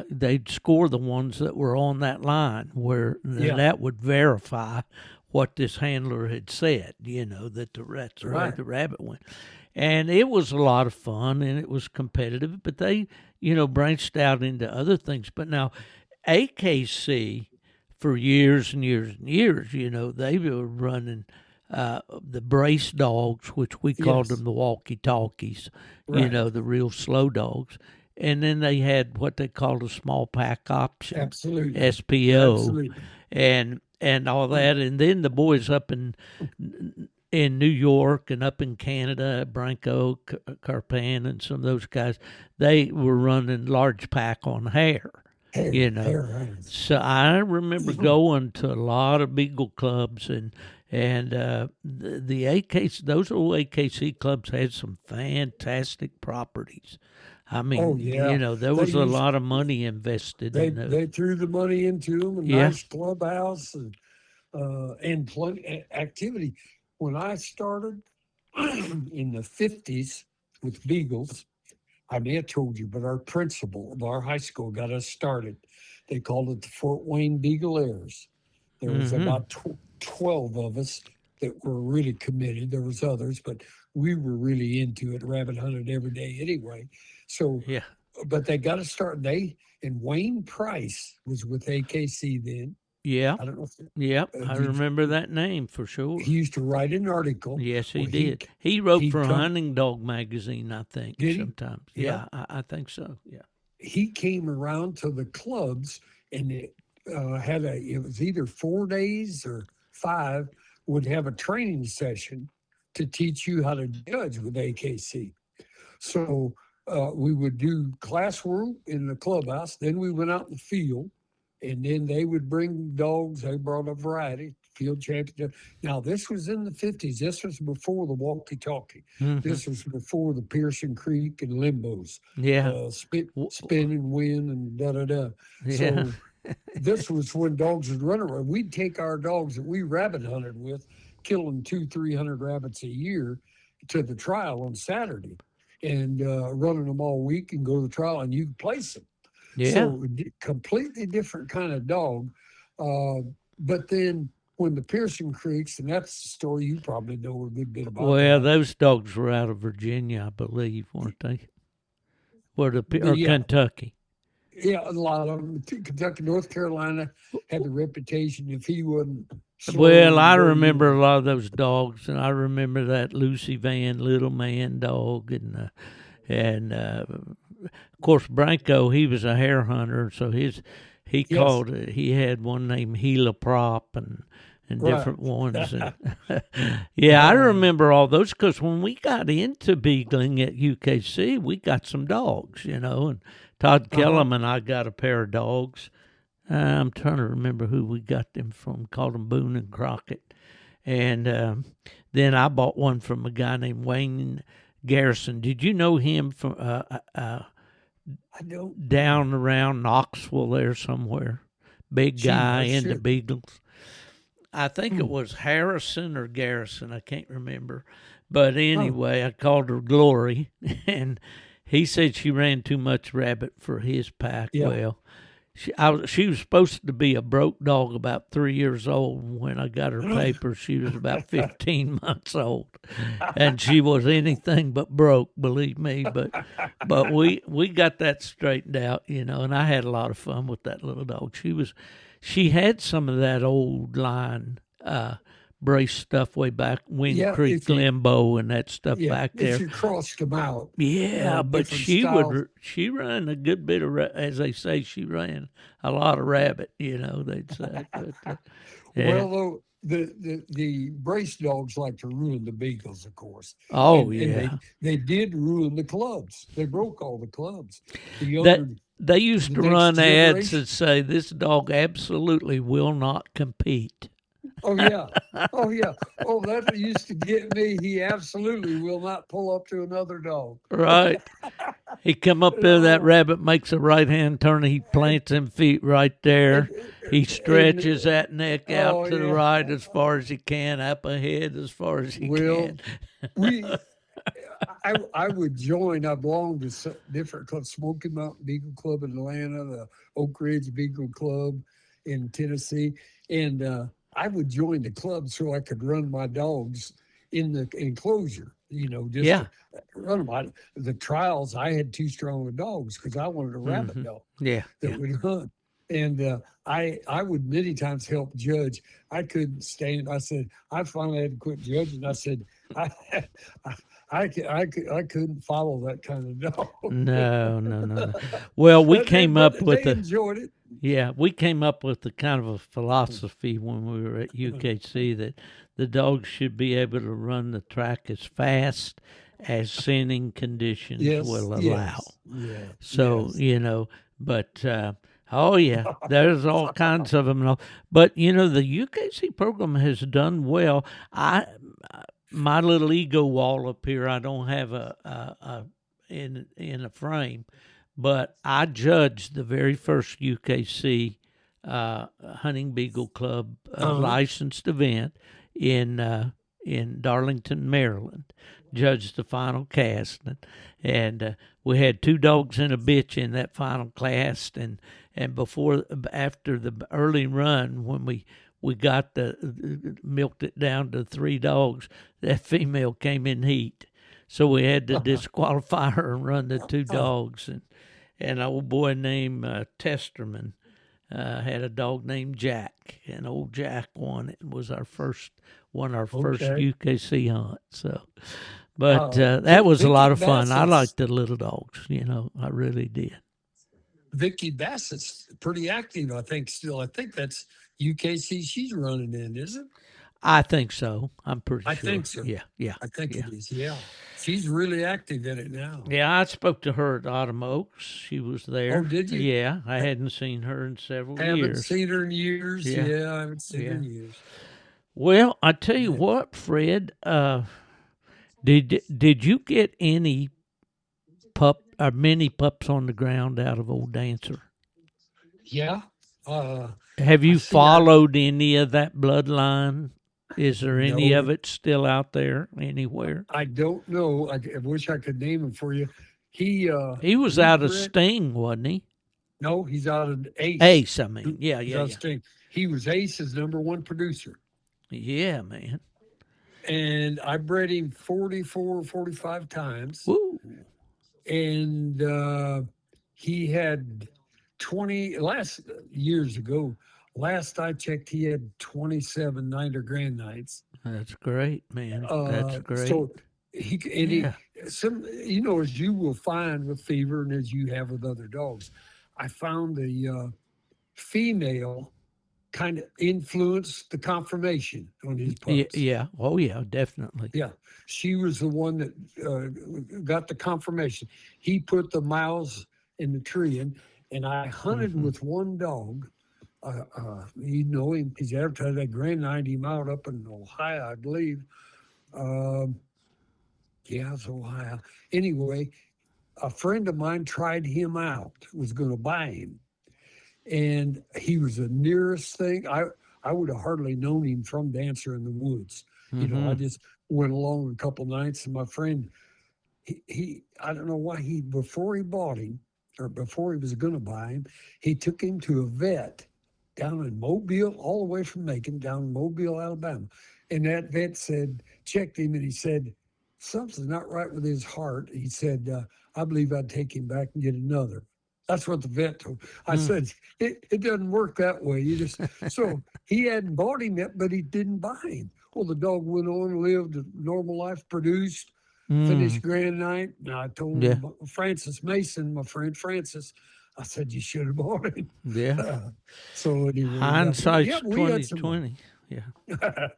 they'd score the ones that were on that line, where that would verify what this handler had said, that that's the way the rabbit went. And it was a lot of fun, and it was competitive, but they, branched out into other things. But now AKC, for years and years and years, they were running the brace dogs, which we called them the walkie-talkies, the real slow dogs. And then they had what they called a small pack option, Absolutely. SPO, Absolutely. and all that. And then the boys up in New York and up in Canada, Branko, Carpan, and some of those guys, they were running large pack on hare. So I remember going to a lot of Beagle clubs, and the AKC, those old AKC clubs had some fantastic properties. I mean, there was a lot of money invested in those. They threw the money into them, a nice clubhouse, and plenty activity. When I started in the 50s with Beagles, I may have told you, but our principal of our high school got us started. They called it the Fort Wayne Beagle Heirs. There was about 12 of us that were really committed. There was others, but we were really into it. Rabbit hunted every day anyway. So, but they got to start. And Wayne Price was with AKC then. Yeah. I don't know. I remember that name for sure. He used to write an article. Yes, he did. He wrote for Hunting Dog magazine, I think, sometimes. Yeah, I think so. Yeah. He came around to the clubs, and it was either 4 days or 5, would have a training session to teach you how to judge with AKC. So we would do classwork in the clubhouse. Then we went out in the field, and then they would bring dogs. They brought a variety, field championship. Now, this was in the 50s. This was before the walkie-talkie. This was before the Pearson Creek and Limbos. Yeah. Spin and win and da-da-da. Yeah. So this was when dogs would run around. We'd take our dogs that we rabbit hunted with, killing 200-300 rabbits a year, to the trial on Saturday, and running them all week, and go to the trial, and you could place them. Yeah. So completely different kind of dog. But then when the Pearson Creeks, and that's the story you probably know a good bit about. Well, those dogs were out of Virginia, I believe, weren't they? Or Kentucky. Yeah, a lot of them. Kentucky, North Carolina had the reputation if he wasn't. Well, I remember a lot of those dogs, and I remember that Lucy Van Little Man dog, and of course Branko. He was a hare hunter, so he had one named Gila Prop, and and Right. different ones. And yeah, I remember all those because when we got into beagling at UKC, we got some dogs, and Todd Kellum and I got a pair of dogs. I'm trying to remember who we got them from. Called them Boone and Crockett, and then I bought one from a guy named Wayne Garrison. Did you know him from I don't. down around Knoxville there somewhere? Big Gee, guy I into should. beagles. I think it was Harrison or Garrison. I can't remember. But anyway, I called her Glory, and he said she ran too much rabbit for his pack. Yeah. Well, she was supposed to be a broke dog about 3 years old. When I got her paper, she was about 15 months old, and she was anything but broke, believe me. But we got that straightened out, and I had a lot of fun with that little dog. She had some of that old line brace stuff way back, Wind Creek Limbo and that stuff back there. If you crossed them out. Yeah, but she ran a good bit of, as they say, she ran a lot of rabbit, they'd say. But, yeah. Well, though, the brace dogs like to ruin the beagles, of course. Oh, and they did ruin the clubs. They broke all the clubs. They used to run ads that say, this dog absolutely will not compete. Oh, yeah. Oh, yeah. Oh, that used to get me. He absolutely will not pull up to another dog. Right. He come up there, that rabbit makes a right-hand turn, he plants them feet right there. He stretches that neck out to the right as far as he can, up ahead as far as he can. I would join. I belonged to different clubs, Smoky Mountain Beagle Club in Atlanta, the Oak Ridge Beagle Club in Tennessee, and I would join the club so I could run my dogs in the enclosure, to run them. The trials, I had too strong of dogs because I wanted a rabbit dog that would hunt. And I would many times help judge. I couldn't stand. I said, I finally had to quit judging. I said, I couldn't follow that kind of dog. No. Well, we came up with enjoyed it. Yeah, we came up with the kind of a philosophy when we were at UKC that the dogs should be able to run the track as fast as scenting conditions will allow. Yes, so, but oh yeah, there's all kinds of them. But the UKC program has done well. My little ego wall up here, I don't have in a frame. But I judged the very first UKC Hunting Beagle Club licensed event in Darlington, Maryland. Judged the final cast, and we had 2 dogs and a bitch in that final cast. And after the early run, when we got milked it down to 3 dogs, that female came in heat. So we had to disqualify her and run the 2 dogs. And an old boy named Testerman had a dog named Jack. And old Jack won it. It was our first UKC hunt. So, but that was a lot of fun. I liked the little dogs, I really did. Vicky Bassett's pretty active, I think, still. I think that's UKC she's running in, is it? I think so. I'm pretty sure. I think so. Yeah. I think it is, yeah. She's really active in it now. Yeah, I spoke to her at Autumn Oaks. She was there. Oh, did you? Yeah, I hadn't seen her in several years. Haven't seen her in years. Yeah, I haven't seen her in years. Well, I tell you what, Fred, did you get any many pups on the ground out of Old Dancer? Yeah. Have you followed any of that bloodline? Is there any of it still out there anywhere? I don't know. I wish I could name him for you. He was out of Sting, wasn't he? No, he's out of Ace. Ace, I mean. Yeah. Sting. He was Ace's #1 producer. Yeah, man. And I bred him 44, 45 times. Woo. And he had 20 years ago. Last I checked, he had 27 night or grand nights. That's great, man. That's great. So as you will find with Fever and as you have with other dogs, I found the female kind of influenced the confirmation on his Yeah, pups. yeah. Oh, yeah, definitely. Yeah, she was the one that got the confirmation. He put the mouse in the tree, and I hunted Mhm. with one dog. You know him. He's advertised that Grand 90 mile up in Ohio, I believe. Um, yeah, it's Ohio. Anyway, a friend of mine tried him out, was going to buy him, and he was the nearest thing. I would have hardly known him from Dancer in the Woods. You know, I Mhm. just went along a couple nights, and my friend, he I don't know why before he bought him or before he was going to buy him, he took him to a vet down in Mobile, all the way from Macon, down in Mobile, Alabama, and that vet checked him, and he said something's not right with his heart. He said, I believe I'd take him back and get another. That's what the vet told. I Mm. said, it doesn't work that way. You just so he hadn't bought him yet, but he didn't buy him. Well, the dog went on, lived a normal life, produced, finished Mm. grand night. And I Yeah. told Francis Mason, my friend Francis, I said, you should have bought him. Yeah. So anyway, yeah, Hindsight's we had some. 2020. Yeah,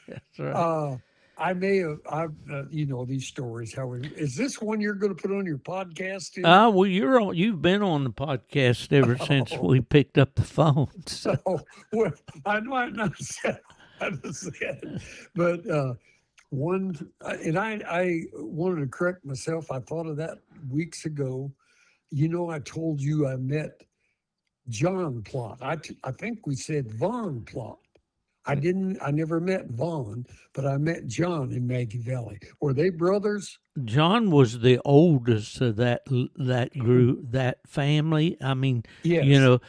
that's right. uh, I may have, you know, these stories. Is this one you're going to put on your podcast too? Well, you've been on the podcast ever since Oh, we picked up the phone. So. oh, well, I might not say, I just said, but and I wanted to correct myself. I thought of that weeks ago. You know, I told you I met John Plot. I think we said Vaughn Plot. I never met Vaughn, but I met John in Maggie Valley. Were they brothers? John was the oldest of that group, that family. I mean, you Yes. know,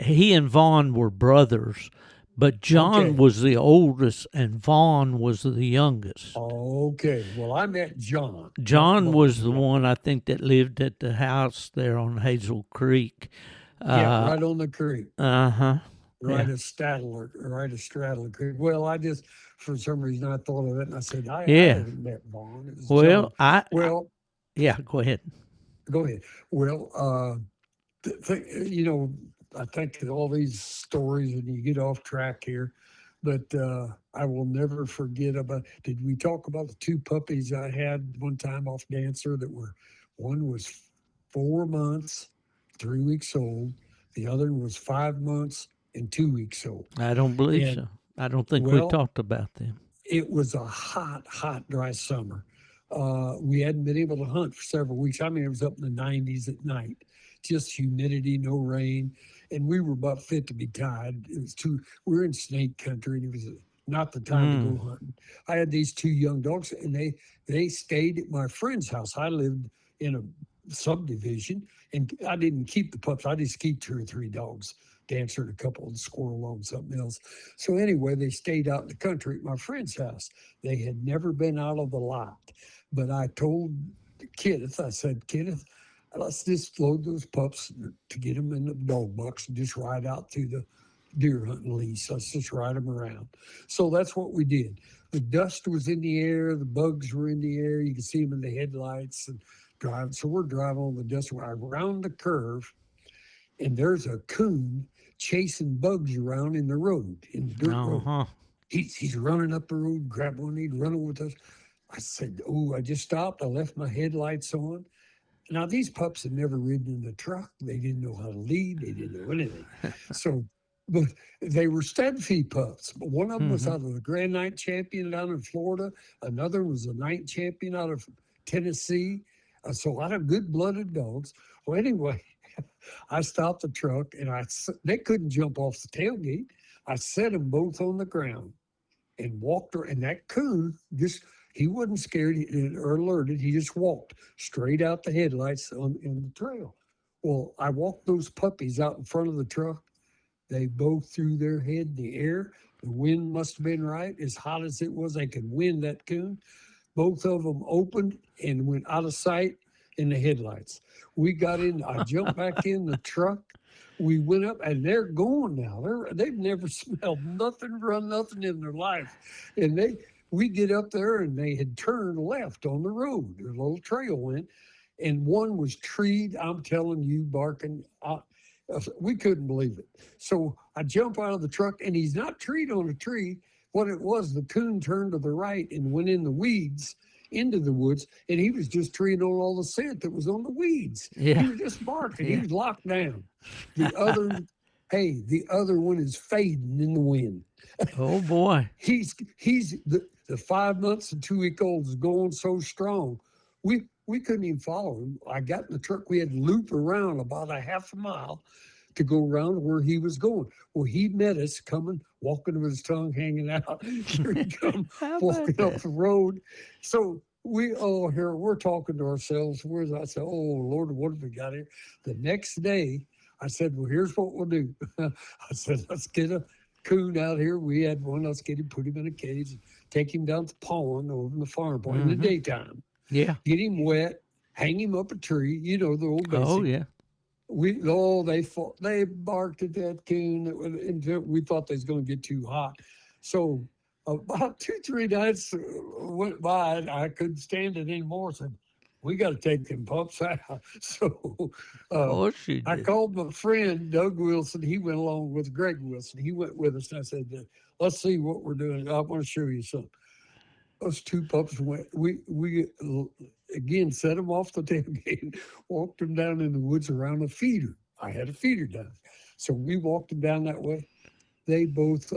he and Vaughn were brothers, but John Okay. was the oldest and Vaughn was the youngest. Okay. Well, I met John, not John was Vaughn. the Yeah. one I think that lived at the house there on Hazel Creek. Yeah, Uh right on the creek. huh. Yeah. Right at Straddler Creek. Well, I just, for some reason, I thought of it and I said, I Yeah. haven't met Vaughn. It was John. Well, I Well, yeah. Go ahead. go ahead. Well, you know, I think that all these stories, and you get off track here, but I will never forget about. Did we talk about the two puppies I had one time off Dancer one was 4 months, 3 weeks old, the other was 5 months and 2 weeks old, I don't believe and so. I don't think we well, talked about them. it was a hot, dry summer. We hadn't been able to hunt for several weeks. I mean, it was up in the 90s at night, just humidity, no rain. And we were about fit to be tied. We were in snake country, and it was not the time to Mm. go hunting. I had these two young dogs, and they stayed at my friend's house. I lived in a subdivision, and I didn't keep the pups. I just keep 2 or 3 dogs, Dancer and a couple of squirrel and something else. So anyway, they stayed out in the country at my friend's house. They had never been out of the lot. But I told Kenneth, I said, Kenneth, let's just load those pups to get them in the dog box and just ride out through the deer hunting lease. Let's just ride them around. So that's what we did. The dust was in the air, the bugs were in the air. You could see them in the headlights and driving. So we're driving on the dust around the curve, and there's a coon chasing bugs around in the road, in the dirt Uh road. huh. He's running up the road, grabbing one, he's running with us. I said, oh, I just stopped. I left my headlights on. Now, these pups had never ridden in a truck. They didn't know how to lead. They didn't know anything. So, but they were stud feed pups. But one of them was Mm-hmm. out of the Grand Night champion down in Florida. Another was a night champion out of Tennessee. So a lot of good blooded dogs. Well, anyway, I stopped the truck and they couldn't jump off the tailgate. I set them both on the ground and walked her. And that coon he wasn't scared or alerted. He just walked straight out the headlights in the trail. Well, I walked those puppies out in front of the truck. They both threw their head in the air. The wind must have been right. As hot as it was, they could wind that coon. Both of them opened and went out of sight in the headlights. We got in. I jumped back in the truck. We went up, and they're going now. They've never smelled nothing, run nothing in their life, and we get up there, and they had turned left on the road. Their little trail went, and one was treed. I'm telling you, barking. We couldn't believe it. So I jump out of the truck, and he's not treed on a tree. What it was, the coon turned to the right and went in the weeds into the woods, and he was just treeing on all the scent that was on the weeds. Yeah. He was just barking. He Yeah. was locked down. The other one is fading in the wind. Oh boy. He's the 5 months and 2-week-old is going so strong. We couldn't even follow him. I got in the truck. We had to loop around about a half a mile to go around where he was going. Well, he met us coming, walking with his tongue hanging out. Here he come, walking up the road. So we're talking to ourselves. I said, oh, Lord, what have we got here? The next day, I said, well, here's what we'll do. I said, let's get a coon out here. We had one. Let's get him, put him in a cage, and take him down to the pond over in the farm pond in the daytime. Yeah. Get him wet, hang him up a tree. You know, the old basic. Oh yeah. They barked at that coon until we thought they was going to get too hot. So about 2-3 nights went by, and I couldn't stand it anymore. Said, we got to take them pups out. So I called my friend Doug Wilson. He went along with Greg Wilson. He went with us, and I said, let's see what we're doing. I want to show you something. Those 2 pups went. We again set them off the tailgate, walked them down in the woods around a feeder. I had a feeder down, so we walked them down that way. They both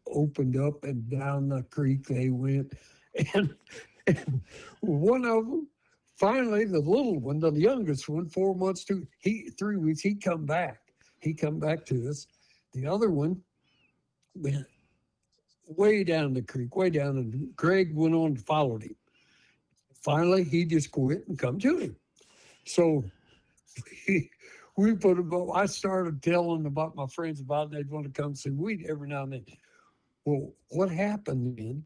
opened up and down the creek they went, and one of them, finally, the little one, the youngest one, 4 months to 3 weeks, he come back. He come back to us. The other one went way down the creek, way down, and Greg went on and followed him. Finally, he just quit and come to him. So we put him up. I started telling about my friends about it. They'd want to come see weed every now and then. Well, what happened then?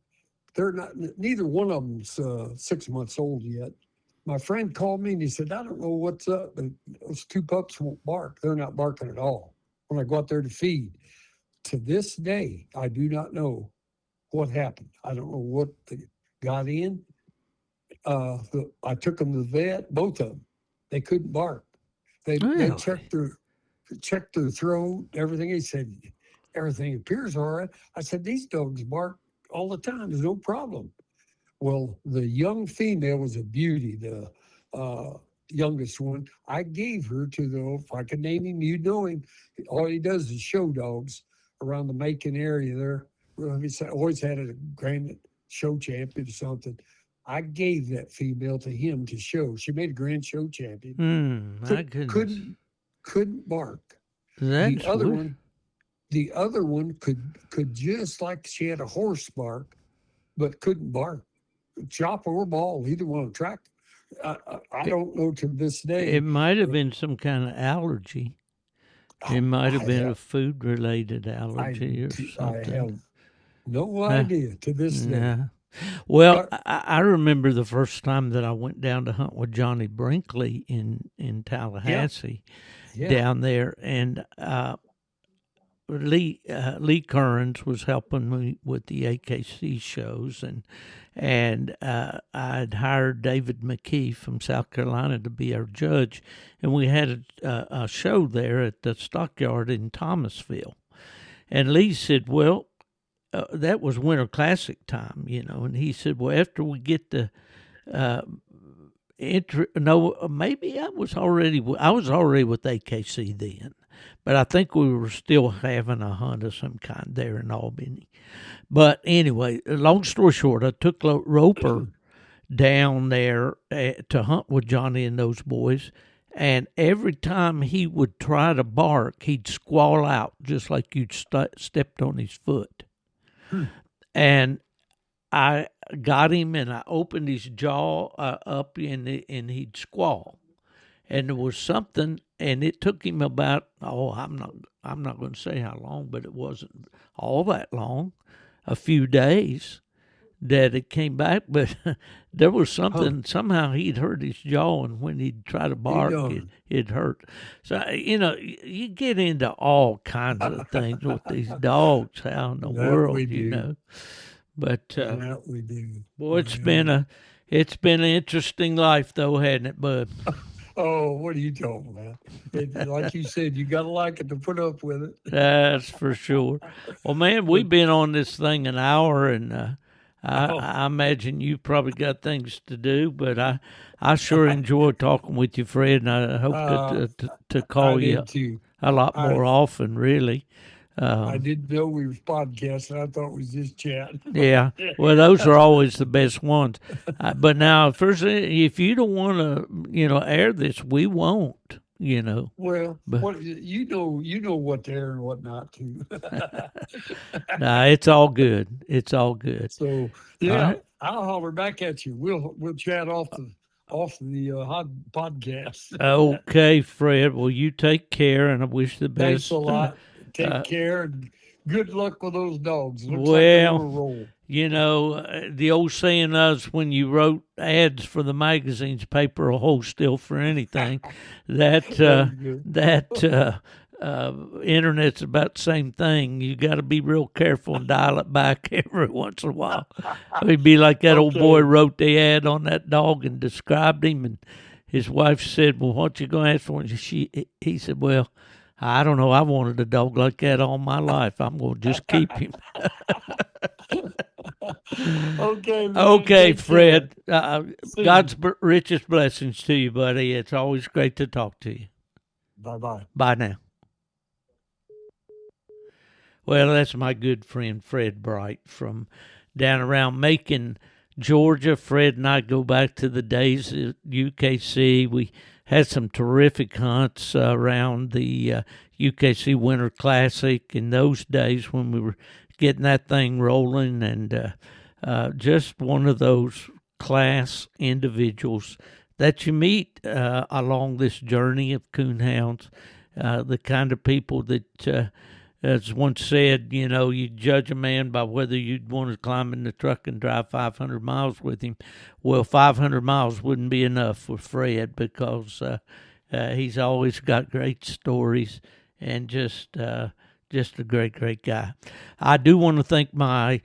Neither one of them's 6 months old yet. My friend called me and he said, I don't know what's up, but those 2 pups won't bark. They're not barking at all when I go out there to feed. To this day, I do not know what happened. I don't know what they got in. I took them to the vet, both of them. They couldn't bark. They checked their throat, everything. He said, everything appears all right. I said, these dogs bark all the time. There's no problem. Well, the young female was a beauty, the youngest one. I gave her to if I could name him, you'd know him. All he does is show dogs around the Macon area there. He's always had a grand show champion or something. I gave that female to him to show. She made a grand show champion. My goodness. Couldn't bark. That's the other one could just like she had a horse bark, but couldn't bark. Chop or ball, either one of track. I don't know to this day. It might have been some kind of allergy. It might have been a food-related allergy or something. I have no idea to this day. Yeah. Well, I remember the first time that I went down to hunt with Johnny Brinkley in Tallahassee, down there, and Lee Kearns was helping me with the AKC shows, and I'd hired David McKee from South Carolina to be our judge, and we had a show there at the stockyard in Thomasville, and Lee said, well, that was Winter Classic time, and he said, well, after we get the maybe I was already with AKC then, but I think we were still having a hunt of some kind there in Albany. But anyway, long story short, I took Roper down there to hunt with Johnny and those boys, and every time he would try to bark, he'd squall out just like you'd stepped on his foot. And I got him, and I opened his jaw up, and he'd squall. And there was something, and it took him about, I'm not going to say how long, but it wasn't all that long, a few days that it came back. But there was something, somehow he'd hurt his jaw, and when he'd try to bark, it hurt. So, you get into all kinds of things with these dogs, how in the world, But that we do. Boy, it's been an interesting life, though, hasn't it, bud? Oh, what are you talking about? Like you said, you got to like it to put up with it. That's for sure. Well, man, we've been on this thing an hour, and I imagine you probably got things to do, but I sure enjoy talking with you, Fred, and I hope to I call you did too. a lot more often, really. I didn't know we was podcasting. I thought it was just chatting. Yeah, well, those are always the best ones. But now, if you don't want to, air this, we won't. Well, But you know what to air and what not to. nah, it's all good. It's all good. So All yeah, right. I'll holler back at you. We'll chat off the hot podcast. Okay, Fred. Well, you take care, and I wish the best. Thanks a lot. Take care and good luck with those dogs. Looks like they're Well, gonna roll. The old saying is when you wrote ads for the magazines, paper will hold still for anything. That internet's about the same thing. You got to be real careful and dial it back every once in a while. It'd be like that old boy wrote the ad on that dog and described him, and his wife said, "Well, what you gonna ask for?" And he said, "Well, I don't know. I wanted a dog like that all my life. I'm gonna just keep him." Okay, man. Okay, Fred. God's you. richest blessings to you, buddy. It's always great to talk to you. Bye-bye. Bye now. Well, that's my good friend Fred Bright from down around Macon, Georgia. Fred and I go back to the days at UKC. We had some terrific hunts around the UKC Winter Classic in those days when we were getting that thing rolling, and just one of those class individuals that you meet along this journey of coonhounds, the kind of people that, as once said, you judge a man by whether you'd want to climb in the truck and drive 500 miles with him. Well, 500 miles wouldn't be enough for Fred because he's always got great stories and just a great, great guy. I do want to thank my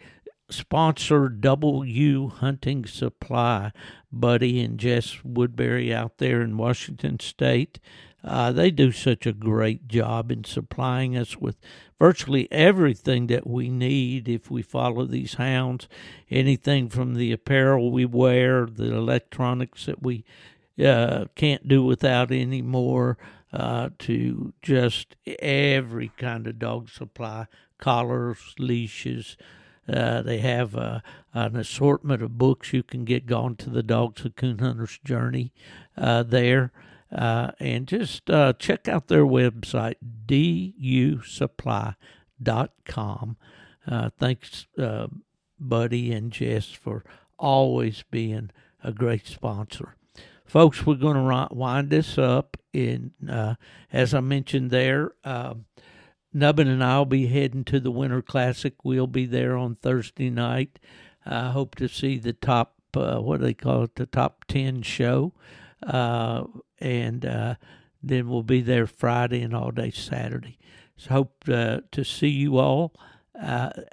sponsor, W Hunting Supply, Buddy and Jess Woodbury out there in Washington State. They do such a great job in supplying us with virtually everything that we need if we follow these hounds. Anything from the apparel we wear, the electronics that we can't do without anymore, to just every kind of dog supply, collars, leashes. They have an assortment of books you can get Gone to the Dogs of Coon Hunter's Journey there. And just check out their website, dusupply.com. Thanks, Buddy and Jess, for always being a great sponsor. Folks, we're going to wind this up. As I mentioned there, Nubbin and I will be heading to the Winter Classic. We'll be there on Thursday night. I hope to see the top, what do they call it, the top 10 show. And then we'll be there Friday and all day Saturday. So hope to see you all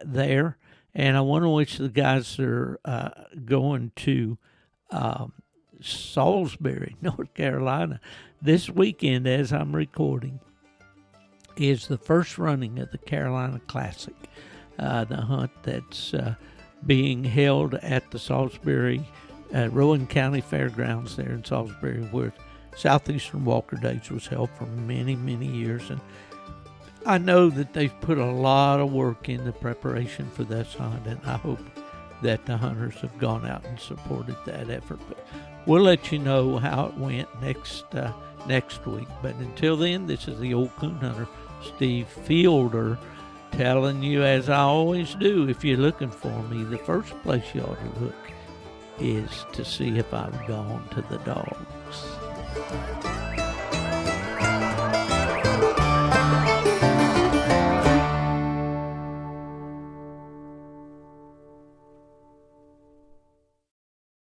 there. And I want to wish the guys that are going to Salisbury, North Carolina, this weekend as I'm recording, is the first running of the Carolina Classic, the hunt that's being held at the Salisbury, Rowan County Fairgrounds there in Salisbury, where Southeastern Walker Days was held for many, many years. And I know that they've put a lot of work in the preparation for this hunt, and I hope that the hunters have gone out and supported that effort. But we'll let you know how it went next week. But until then, this is the old coon hunter, Steve Fielder, telling you, as I always do, if you're looking for me, the first place you ought to look is to see if I've gone to the dogs.